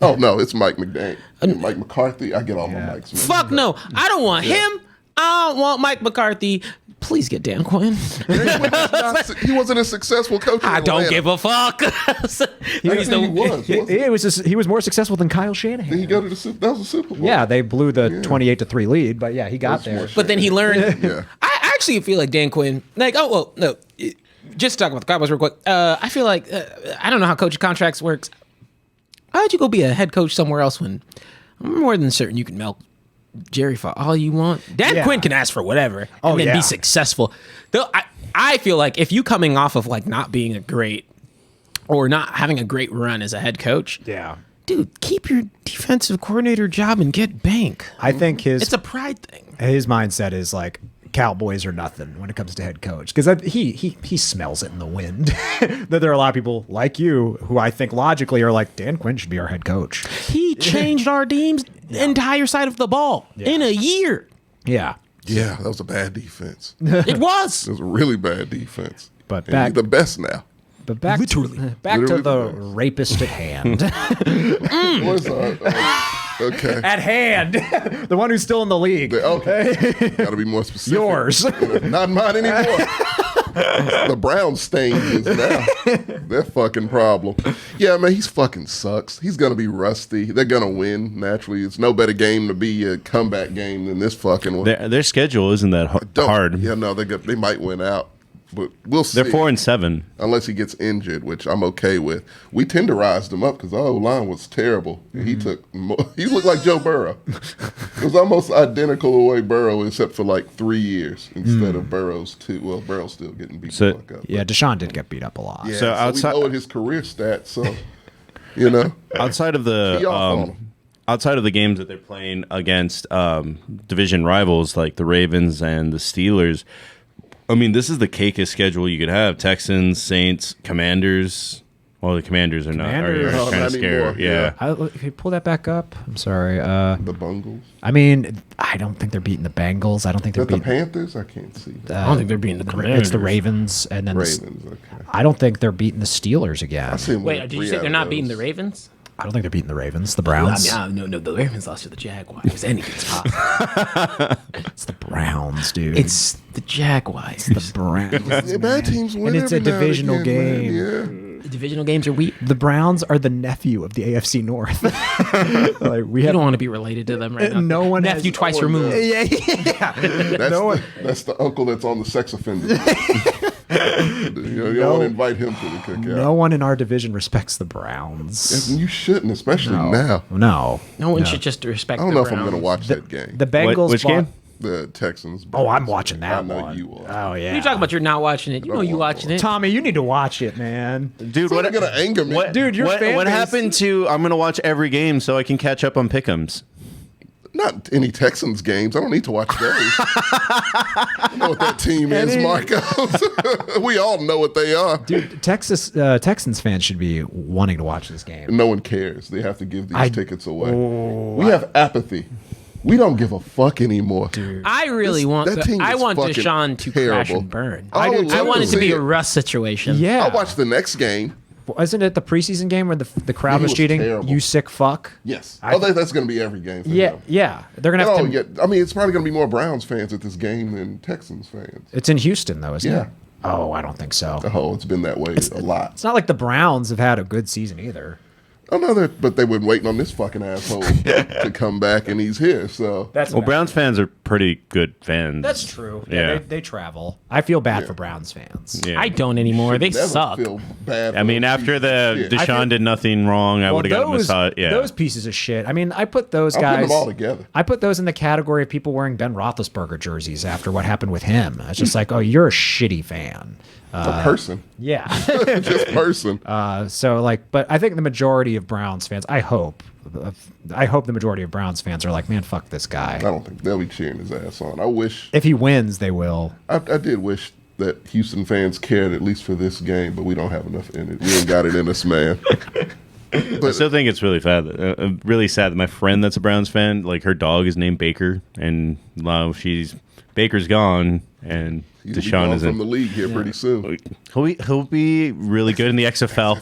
Oh, no, it's Mike McDaniel. Mike McCarthy. I get all my mics. Fuck no. I don't want him. I don't want Mike McCarthy. Please get Dan Quinn. He wasn't a successful coach in I don't Atlanta. give a fuck. He He was more successful than Kyle Shanahan. Did he go to the Super? That was a Super Bowl. Yeah, they blew the 28-3 lead, but yeah, he got That's there. more But then he learned. Yeah. I actually feel like Dan Quinn. Like, oh well, no. Just to talk about the Cowboys real quick. I feel like I don't know how coaching contracts works. Why'd you go be a head coach somewhere else when I'm more than certain you can milk Jerry for all you want? Dan Quinn can ask for whatever and then be successful. Though I feel like if you coming off of like not being a great or not having a great run as a head coach, Yeah. dude, keep your defensive coordinator job and get bank. I think It's a pride thing. his mindset is like Cowboys are nothing when it comes to head coach because he smells it in the wind. That there are a lot of people like you who I think logically are like Dan Quinn should be our head coach. He changed our team's entire side of the ball in a year. Yeah, Yeah, that was a bad defense. It was. It was a really bad defense. But And back- he's the best now. but back Literally. back Literally to the the best. rapist at hand. What's okay. At hand, the one who's still in the league. Okay. Got to be more specific. Yours. Not mine anymore. The brown stain is now their fucking problem. Yeah, man, he's fucking sucks. He's gonna be rusty. They're gonna win naturally. It's no better game to be a comeback game than this fucking one. their schedule isn't that hard. Yeah, no, they might win out, but we'll see. They're 4-7. Unless he gets injured, which I'm okay with. We tenderized him up because our O-line was terrible. He looked like Joe Burrow. It was almost identical to the way Burrow, except for like 3 years instead of Burrow's 2. Well, Burrow's still getting beat the fuck up. Yeah, Deshaun did get beat up a lot. Yeah, So so outside- we lowered his career stats. So, you know, Outside of He off on the 'em. outside of the games that they're playing against division rivals like the Ravens and the Steelers, I mean, this is the cakest schedule you could have: Texans, Saints, Commanders. Well, the Commanders are not. Commanders. Are No, kind not of scary. anymore, Yeah. Can you pull that back up? I'm sorry. the Bungles. I mean, I don't think they're beating the Bengals. I don't think Is they're that the beating. Panthers? I can't see that. I don't think they're being the Commanders. It's the Ravens, and then Ravens. Okay. I don't think they're beating the Steelers again. I see him Wait, winning did you 3 say out they're of not beating the those. Ravens? I don't think they're beating the Ravens. The Browns. No, the Ravens lost to the Jaguars. Anything's possible. It's the Browns, dude. It's the Jaguars. the Browns. Yeah, bad teams win And it's a every now and divisional again, game. man. Divisional games are weak. The Browns are the nephew of the AFC North. Like we You have don't want to be related to them right now. no one nephew has- twice no one removed. Yeah. That's the uncle that's on the sex offender. You don't want to invite him to the cookout. No one in our division respects the Browns. And you shouldn't, especially now. No. No one should just respect. I don't the know if I'm Browns. going to watch that game. The Bengals. Which game? The Texans. Oh, I'm Browns. watching that I know one. you are. Oh yeah. What are you talking about? You're not watching it. You know you watching it. Tommy, you need to watch it, man. Dude, What going to anger me? Dude, your fan what base- happened to? I'm gonna watch every game so I can catch up on pick'ems. Not any Texans games. I don't need to watch those. I know what that team is, Marcos. We all know what they are. Dude, Texans fans should be wanting to watch this game. No one cares. They have to give these tickets away. Oh, We have apathy. We don't give a fuck anymore. Dude. I really want. that team I is want fucking Deshaun to crash terrible. and burn. I would I love want to it to see be it. a Russ situation. Yeah. I'll watch the next game. Wasn't it the preseason game where the crowd He was was cheating? terrible. You sick fuck. Yes. I- That's going to be every game for Yeah, him. yeah. They're gonna have Oh, to. yeah. I mean, it's probably going to be more Browns fans at this game than Texans fans. It's in Houston though, isn't Yeah. it? Oh, I don't think so. Oh, it's been that way a lot. It's not like the Browns have had a good season either. But they were waiting on this fucking asshole to come back, and he's here. So That's Well, Browns fans are pretty good fans. That's true. Yeah. They travel. I feel bad for Browns fans. Yeah. I don't anymore. They never suck. feel bad. I mean, after the Shit. Deshaun did nothing wrong, I would have gotten a massage. Yeah. Those pieces of shit. I mean, I put those I'll put guys them all together. I put those in the category of people wearing Ben Roethlisberger jerseys after what happened with him. It's just like, oh, you're a shitty fan. a person, Yeah. just person. So like, but I think the majority of Browns fans, I hope the majority of Browns fans are like, man, fuck this I guy. don't think they'll be cheering his ass on. I wish. If he wins, they will. I did wish that Houston fans cared at least for this game, but we don't have enough in it. We ain't got it in us, man. I still think it's really really sad that my friend that's a Browns fan, like her dog is named Baker, and Baker's gone, and He'll be Deshaun gone is from the in. league here pretty soon. He'll be really good in the XFL.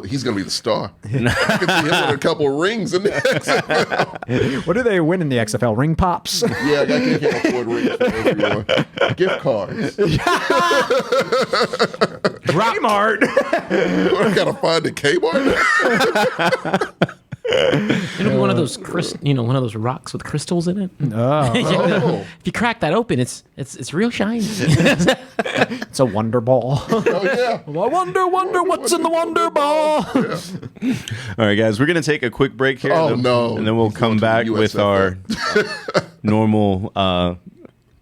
He's going to be the star. I can see him with a couple rings in the XFL. What do they win in the XFL? Ring pops? Yeah, I can't afford rings for everyone. Gift cards. Kmart. I got to find a Kmart. It'll be one of those one of those rocks with crystals in it. Oh, If you crack that open, it's real shiny. It's a Wonder Ball. oh yeah. I wonder what's in the Wonder Ball. All right, guys, we're gonna take a quick break here. Oh, and then, no. and then we'll He's come going to the back with USFL. our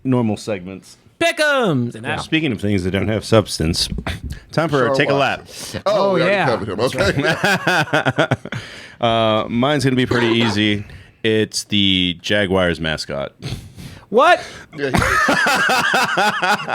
normal segments. Pick'ems. And that's Speaking of things that don't have substance, time for Sean take a Watson. lap. Oh, we already yeah. covered him. Okay. Mine's gonna be pretty easy. It's the Jaguars mascot. What? Yeah,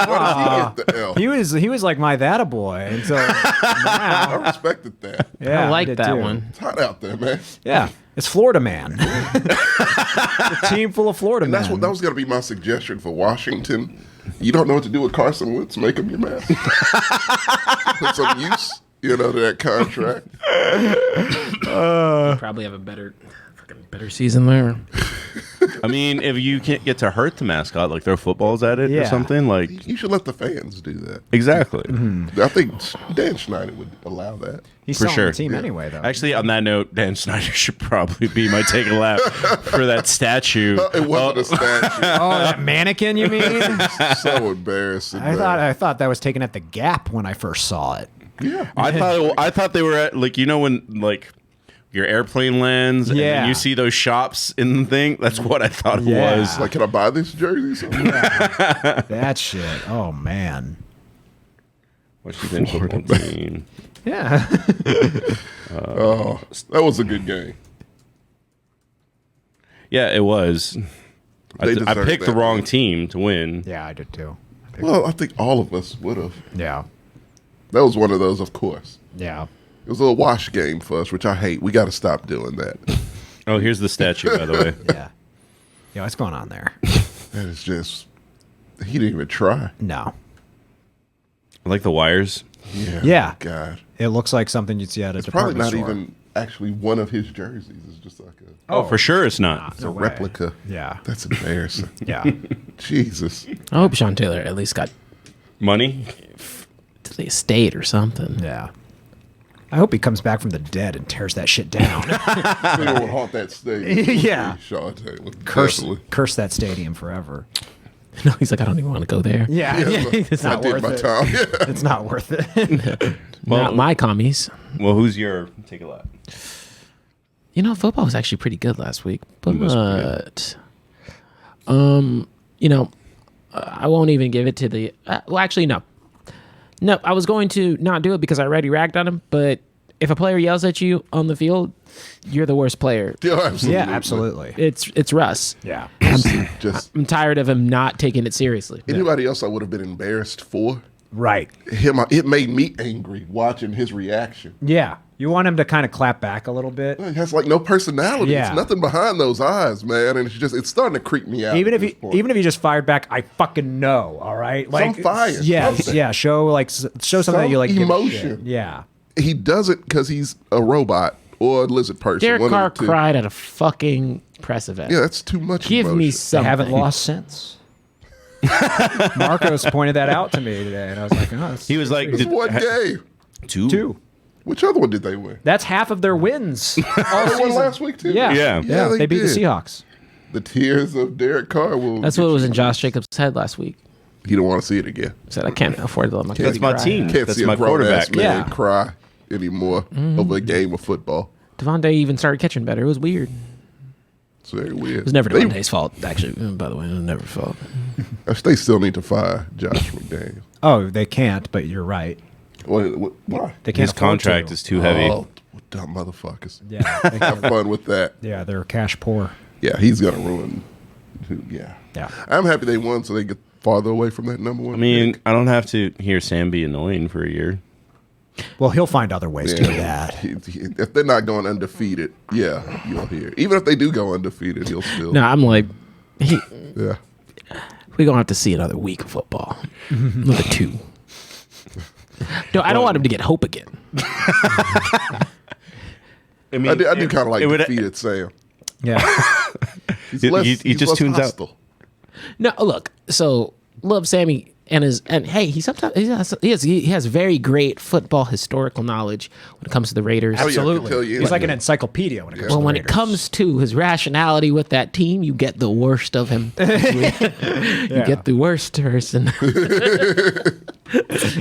why does he get the L? He was like my that boy until I now. respected that. Yeah, I like did that too. one. It's hot out there, man. Yeah, it's Florida Man. A team full of Florida And men. that was going to be my suggestion for Washington. You don't know what to do with Carson Wentz, make him your man. Put some use, to that contract. probably have a better season there. I mean, if you can't get to hurt the mascot, like throw footballs at it or Yeah. something, like You should let the fans do that. exactly. I think Dan Schneider would allow that. He's For selling sure. the team anyway, though. Actually, on that note, Dan Snyder should probably be my take a lap for that statue. It wasn't a statue. oh, that mannequin, you mean? So embarrassing. I thought that was taken at the Gap when I first saw it. Yeah. I thought they were at when your airplane lands and Yeah. then you see those shops in the thing. That's what I thought it Yeah. was. Like, can I buy this jersey? Something? That shit. Oh man. Washington football team. Yeah. Oh, that was a good game. Yeah, it was. They I deserved picked the that wrong win. team to win. Yeah, I did too. Well, I think all of us would have. Yeah. That was one of those, of course. Yeah. It was a little wash game for us, which I hate. We got to stop doing that. Oh, here's the statue, by the way. Yeah. Yeah, what's going on there? That is just. He didn't even try. No. I like the wires. Yeah. God. It looks like something you'd see at a It's probably department not store. even actually one of his jerseys. It's just like Oh, for sure it's not. a replica. Yeah. That's embarrassing. Yeah. Jesus. I hope Sean Taylor at least got Money? to the estate or something. Yeah. I hope he comes back from the dead and tears that shit down. They don't haunt that stadium. Yeah. Sean Taylor. Curse that stadium forever. No, he's like, I don't even want to go there. Yeah, it's I not did worth my it. time. Yeah. It's not worth it. Not my commies. Well, who's your take a lap? You know, football was actually pretty good last week, but you know, I won't even give it to the. Well, actually, no. I was going to not do it because I already ragged on him. But if a player yells at you on the field, you're the worst player. Yeah, absolutely. Yeah, absolutely. It's Russ. Yeah. I'm tired of him not taking it seriously. Anybody else I would have been embarrassed for. Right. It made me angry watching his reaction. Yeah. You want him to kind of clap back a little bit. He has like no personality. Yeah. It's nothing behind those eyes, man, and it's starting to creep me out. Even if he just fired back, I fucking know. All right, Some fire, Yeah, something. yeah. Show something that you like. give a emotion. shit. Yeah. He does it because he's a robot or a lizard person. Derek one of Carr the two. cried at a fucking press event. Yeah, that's too much. Give me emotion. They something. haven't lost since. Marcos pointed that out to me today, and I was like, "Oh, He was like, It's one game. two. Which other one did they win? That's half of their wins all They won season." last week too. Yeah, Yeah. They beat the did. Seahawks. The tears of Derek Carr will. That's get what was you. in Josh Jacobs' head last week. He don't want to see it again. He said, I can't afford to let my That's kid my cry. team. Can't That's see my a grown ass quarterback. man Yeah. cry anymore over a game of football. Devontae even started catching better. It was weird. It's very weird. It was never They- Devontae's fault, actually. By the way, it was never fault. They still need to fire Josh McDaniels. Oh, they can't. But you're right. Why? They can't. His contract is too heavy. Oh, dumb motherfuckers. Yeah, Have fun with that. yeah. They're cash poor. Yeah, he's gonna ruin. Yeah. Yeah. I'm happy they won so they get farther away from that number one. I mean, pick. I don't have to hear Sam be annoying for a year. Well, he'll find other ways to do Yeah. that. If they're not going undefeated, yeah, you'll hear. Even if they do go undefeated, he'll still. No, I'm like, Yeah. we're going to have to see another week of football. Another 2. No, I don't want him to get hope again. I mean, I do kind of like it would- defeated Sam. Yeah. He's He- less, he he's just less tunes out. hostile. No, look, so love Sammy and hey, he has very great football historical knowledge when it comes to the Raiders. Oh, yeah, I can Absolutely. tell you He's like an anything. encyclopedia when it comes Well, to the when it Raiders. comes to his rationality with that team, you get the worst of him. You get the worst person.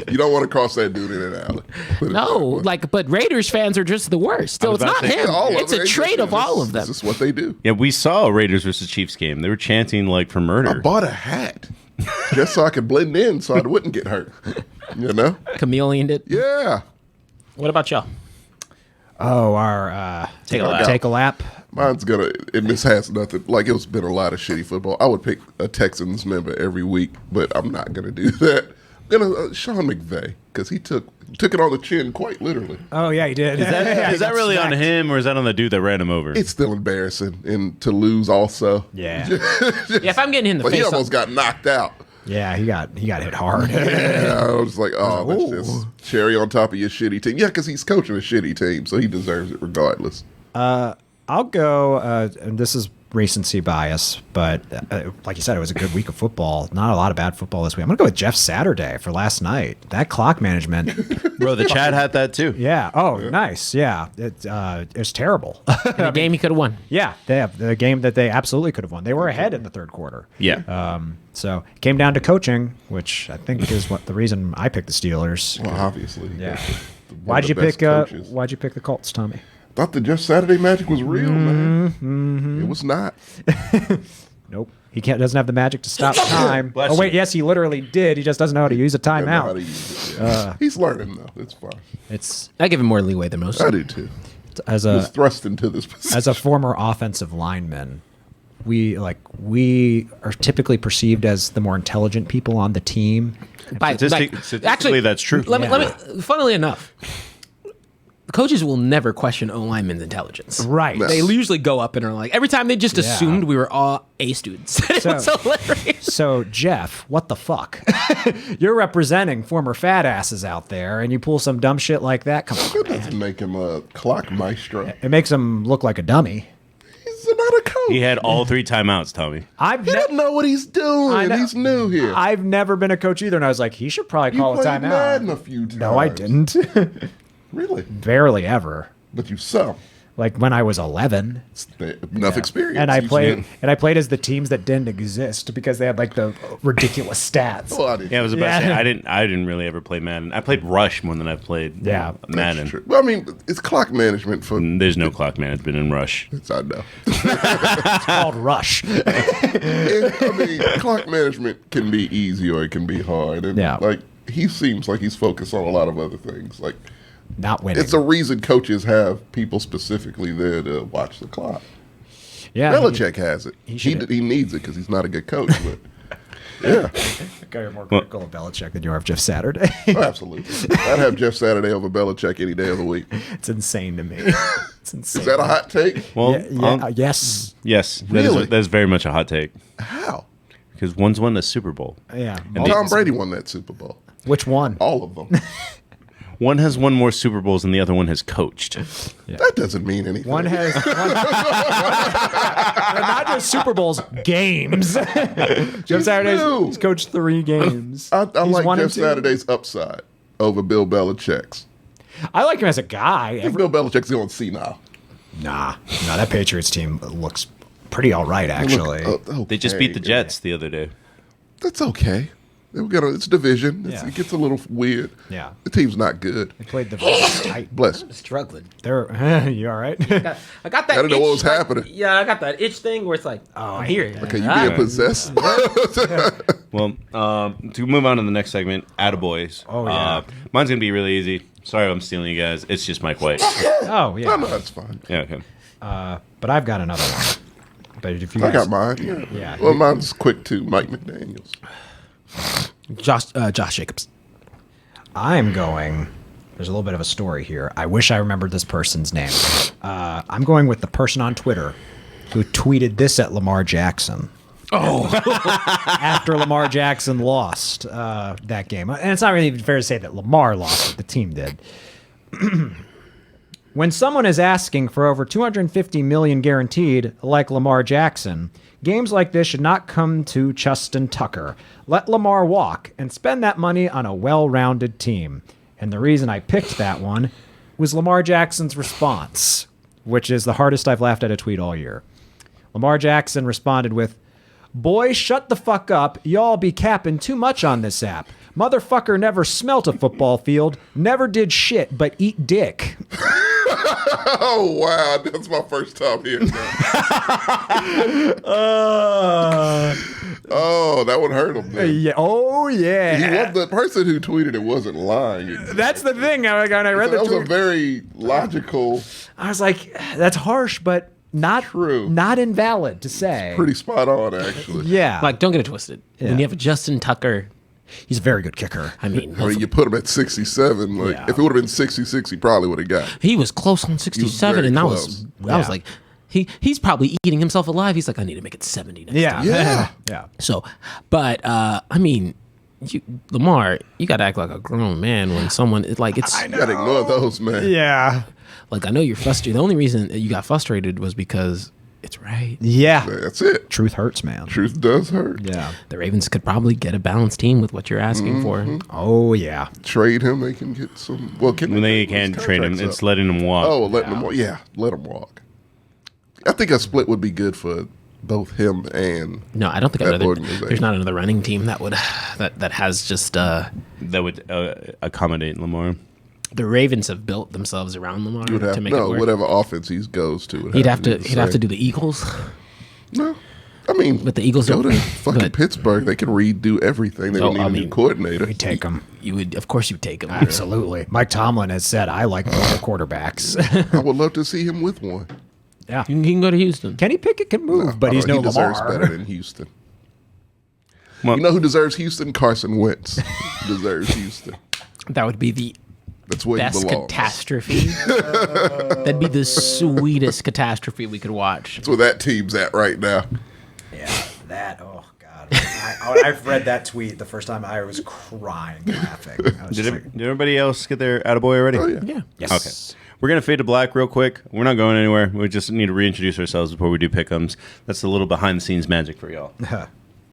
You don't want to cross that dude in an alley. Put it No, that way. like, but Raiders fans are just the worst. So was it's about not to say, him. All of It's them. a trait of all of them. This is what they do. Yeah, we saw a Raiders versus Chiefs game. They were chanting like for I murder. bought a hat just so I could blend in so I wouldn't get hurt. You know? Chameleoned it. Yeah. What about y'all? Oh, our Take a lap. Take a lap. Mine's gonna, and this has nothing, like it's been a lot of shitty football. I would pick a Texans member every week, but I'm not gonna do that. I'm gonna, Sean McVay, because he took it on the chin quite literally. Oh yeah, he did. Is that really on him or is that on the dude that ran him over? It's still embarrassing, and to lose also. Yeah. Yeah, if I'm getting hit in the But he face, almost got knocked out. Yeah, he got hit hard. Yeah, I was like, oh, that's just cherry on top of your shitty team. Yeah, because he's coaching a shitty team, so he deserves it regardless. I'll go, and this is recency bias, but like you said, it was a good week of football. Not a lot of bad football this week. I'm going to go with Jeff Saturday for last night. That clock management. Bro, the chat had that too. Yeah. Oh, nice. Yeah. It's terrible. in a game he could have won. Yeah. They have the game that they absolutely could have won. They were ahead in the third quarter. Yeah. So it came down to coaching, which I think is what the reason I picked the Steelers. Well, obviously. Yeah. Why'd Why'd you pick the Colts, Tommy? Thought the Just Saturday magic was real, man. It was not. Nope. He doesn't have the magic to stop time. Bless Oh wait, you. yes, he literally did. He just doesn't know how to use a I know how to timeout. use it, yeah. He's learning though. It's fine. It's I give him more leeway than most. I do too. as He was a thrust into this position. as a former offensive lineman, we are typically perceived as the more intelligent people on the team. Statistically, that's true. Let me. Funnily enough, coaches will never question O linemen's intelligence. Right. No. They usually go up and are like, every time they just Yeah. assumed we were all A students. It was So- hilarious. So Jeff, what the fuck? You're representing former fat asses out there, and you pull some dumb shit like that. Come on, That doesn't make him a clock maestro. it makes him look like a dummy. He's not a coach. He had all 3 timeouts, Tommy. I've He doesn't know what he's I doing. know. He's new here. I've never been a coach either, and I was like, he should probably You call a played timeout. Madden a few times. No, I didn't. Really? Barely ever. But you some. Like when I was 11. Enough experience. And I played as the teams that didn't exist because they had like the ridiculous stats. Oh, I didn't. Yeah, I was about to say I didn't really ever play Madden. I played Rush more than I played Madden. True. Well, I mean, it's clock management for. There's no clock management in Rush. I know. It's called Rush. I mean, clock management can be easy or it can be hard. And like he seems like he's focused on a lot of other things. Like not winning. It's a reason coaches have people specifically there to watch the clock. Yeah, Belichick has it. He needs it because he's not a good coach. But yeah, you're more critical of Belichick than you are of Jeff Saturday. Oh, absolutely. I'd have Jeff Saturday over Belichick any day of the week. It's insane to me. It's insane. Is that a hot take? Well, yes. Yes. Really? That is very much a hot take. How? Because one's won the Super Bowl. Yeah. And Tom Brady won that Super Bowl. Which one? All of them. One has won more Super Bowls than the other one has coached. Yeah. That doesn't mean anything. One has not just Super Bowls, games. Jeff Saturday's coached 3 games. I like Jeff Saturday's upside over Bill Belichick's. I like him as a guy. I think Bill Belichick's going to see now. Nah, that Patriots team looks pretty all right, actually. Okay. They just beat the Jets the other day. That's okay. It's division. It gets a little weird. Yeah. The team's not good. They played the Vikings tight. Bless. I'm struggling. You all right? I got that. I didn't know what was like, happening. Yeah, I got that itch thing where it's like, I'm here. Okay, you being possessed. Well, to move on to the next segment, Attaboys. Oh, yeah. Mine's going to be really easy. Sorry I'm stealing you guys. It's just Mike White. Oh, yeah. No, that's fine. Yeah, okay. But I've got another one. But if you I guys, got mine. Yeah. Well, mine's quick too. Mike McDaniels. Josh Jacobs. I'm going. There's a little bit of a story here. I wish I remembered this person's name. I'm going with the person on Twitter who tweeted this at Lamar Jackson. Oh, after Lamar Jackson lost that game, and it's not really fair to say that Lamar lost it; the team did. When someone is asking for over $250 million guaranteed, like Lamar Jackson, games like this should not come to Justin Tucker. Let Lamar walk and spend that money on a well-rounded team. And the reason I picked that one was Lamar Jackson's response, which is the hardest I've laughed at a tweet all year. Lamar Jackson responded with, "Boy, shut the fuck up. Y'all be capping too much on this app. Motherfucker never smelt a football field, never did shit but eat dick." Oh, wow. That's my first time hearing that. Oh, that would hurt him then. Yeah. Oh, yeah. The person who tweeted it wasn't lying. That's the thing. I read That the was a tweet. very logical. I was like, that's harsh, but not True. not invalid to say. Pretty spot on, actually. Yeah. Like, don't get it twisted. When you have Justin Tucker, he's a very good kicker. I mean, You put him at 67. Like, Yeah. if it would have been 66, he probably would have got it. he was close on 67, very and I close. was like, he's probably eating himself alive. He's like, I need to make it 70 next time. Yeah. Yeah. So, but I mean, Lamar, you got to act like a grown man when someone it's You got to ignore those, man. Yeah. like, I know you're frustrated. The only reason that you got frustrated was because it's right. Yeah. That's it. Truth hurts, man. Truth does hurt. Yeah. The Ravens could probably get a balanced team with what you're asking for. Oh, yeah. Trade him. They can get some. Well, When they can't trade him, it's letting him walk. Oh, letting him walk. Yeah, let him walk. I think a split would be good for both him and No, I don't think that organization. there's not another running team that would that has just That would accommodate Lamar. the Ravens have built themselves around Lamar would have to make it work. whatever offense he goes to. Would He'd have to the do the Eagles. No, I mean, But the Eagles go don't- to fucking but- Pittsburgh. They can redo everything. They don't need a new coordinator. We take him. You would, of course, you take him. Absolutely. Mike Tomlin has said, I like both quarterbacks. I would love to see him with one. Yeah. He can go to Houston. Kenny Pickett can move, but he's no he deserves Lamar. better than Houston. Well- You know who deserves Houston? Carson Wentz deserves Houston. That would be the That's where best he belongs. catastrophe. That'd be the sweetest catastrophe we could watch. That's where that team's at right now. Yeah, oh, God. I've read that tweet the first time I was crying laughing. I was Did, just like, did everybody else get their attaboy already? Oh, yeah. Yeah. yes. Okay. We're going to fade to black real quick. We're not going anywhere. We just need to reintroduce ourselves before we do pick'ems. That's a little behind-the-scenes magic for y'all.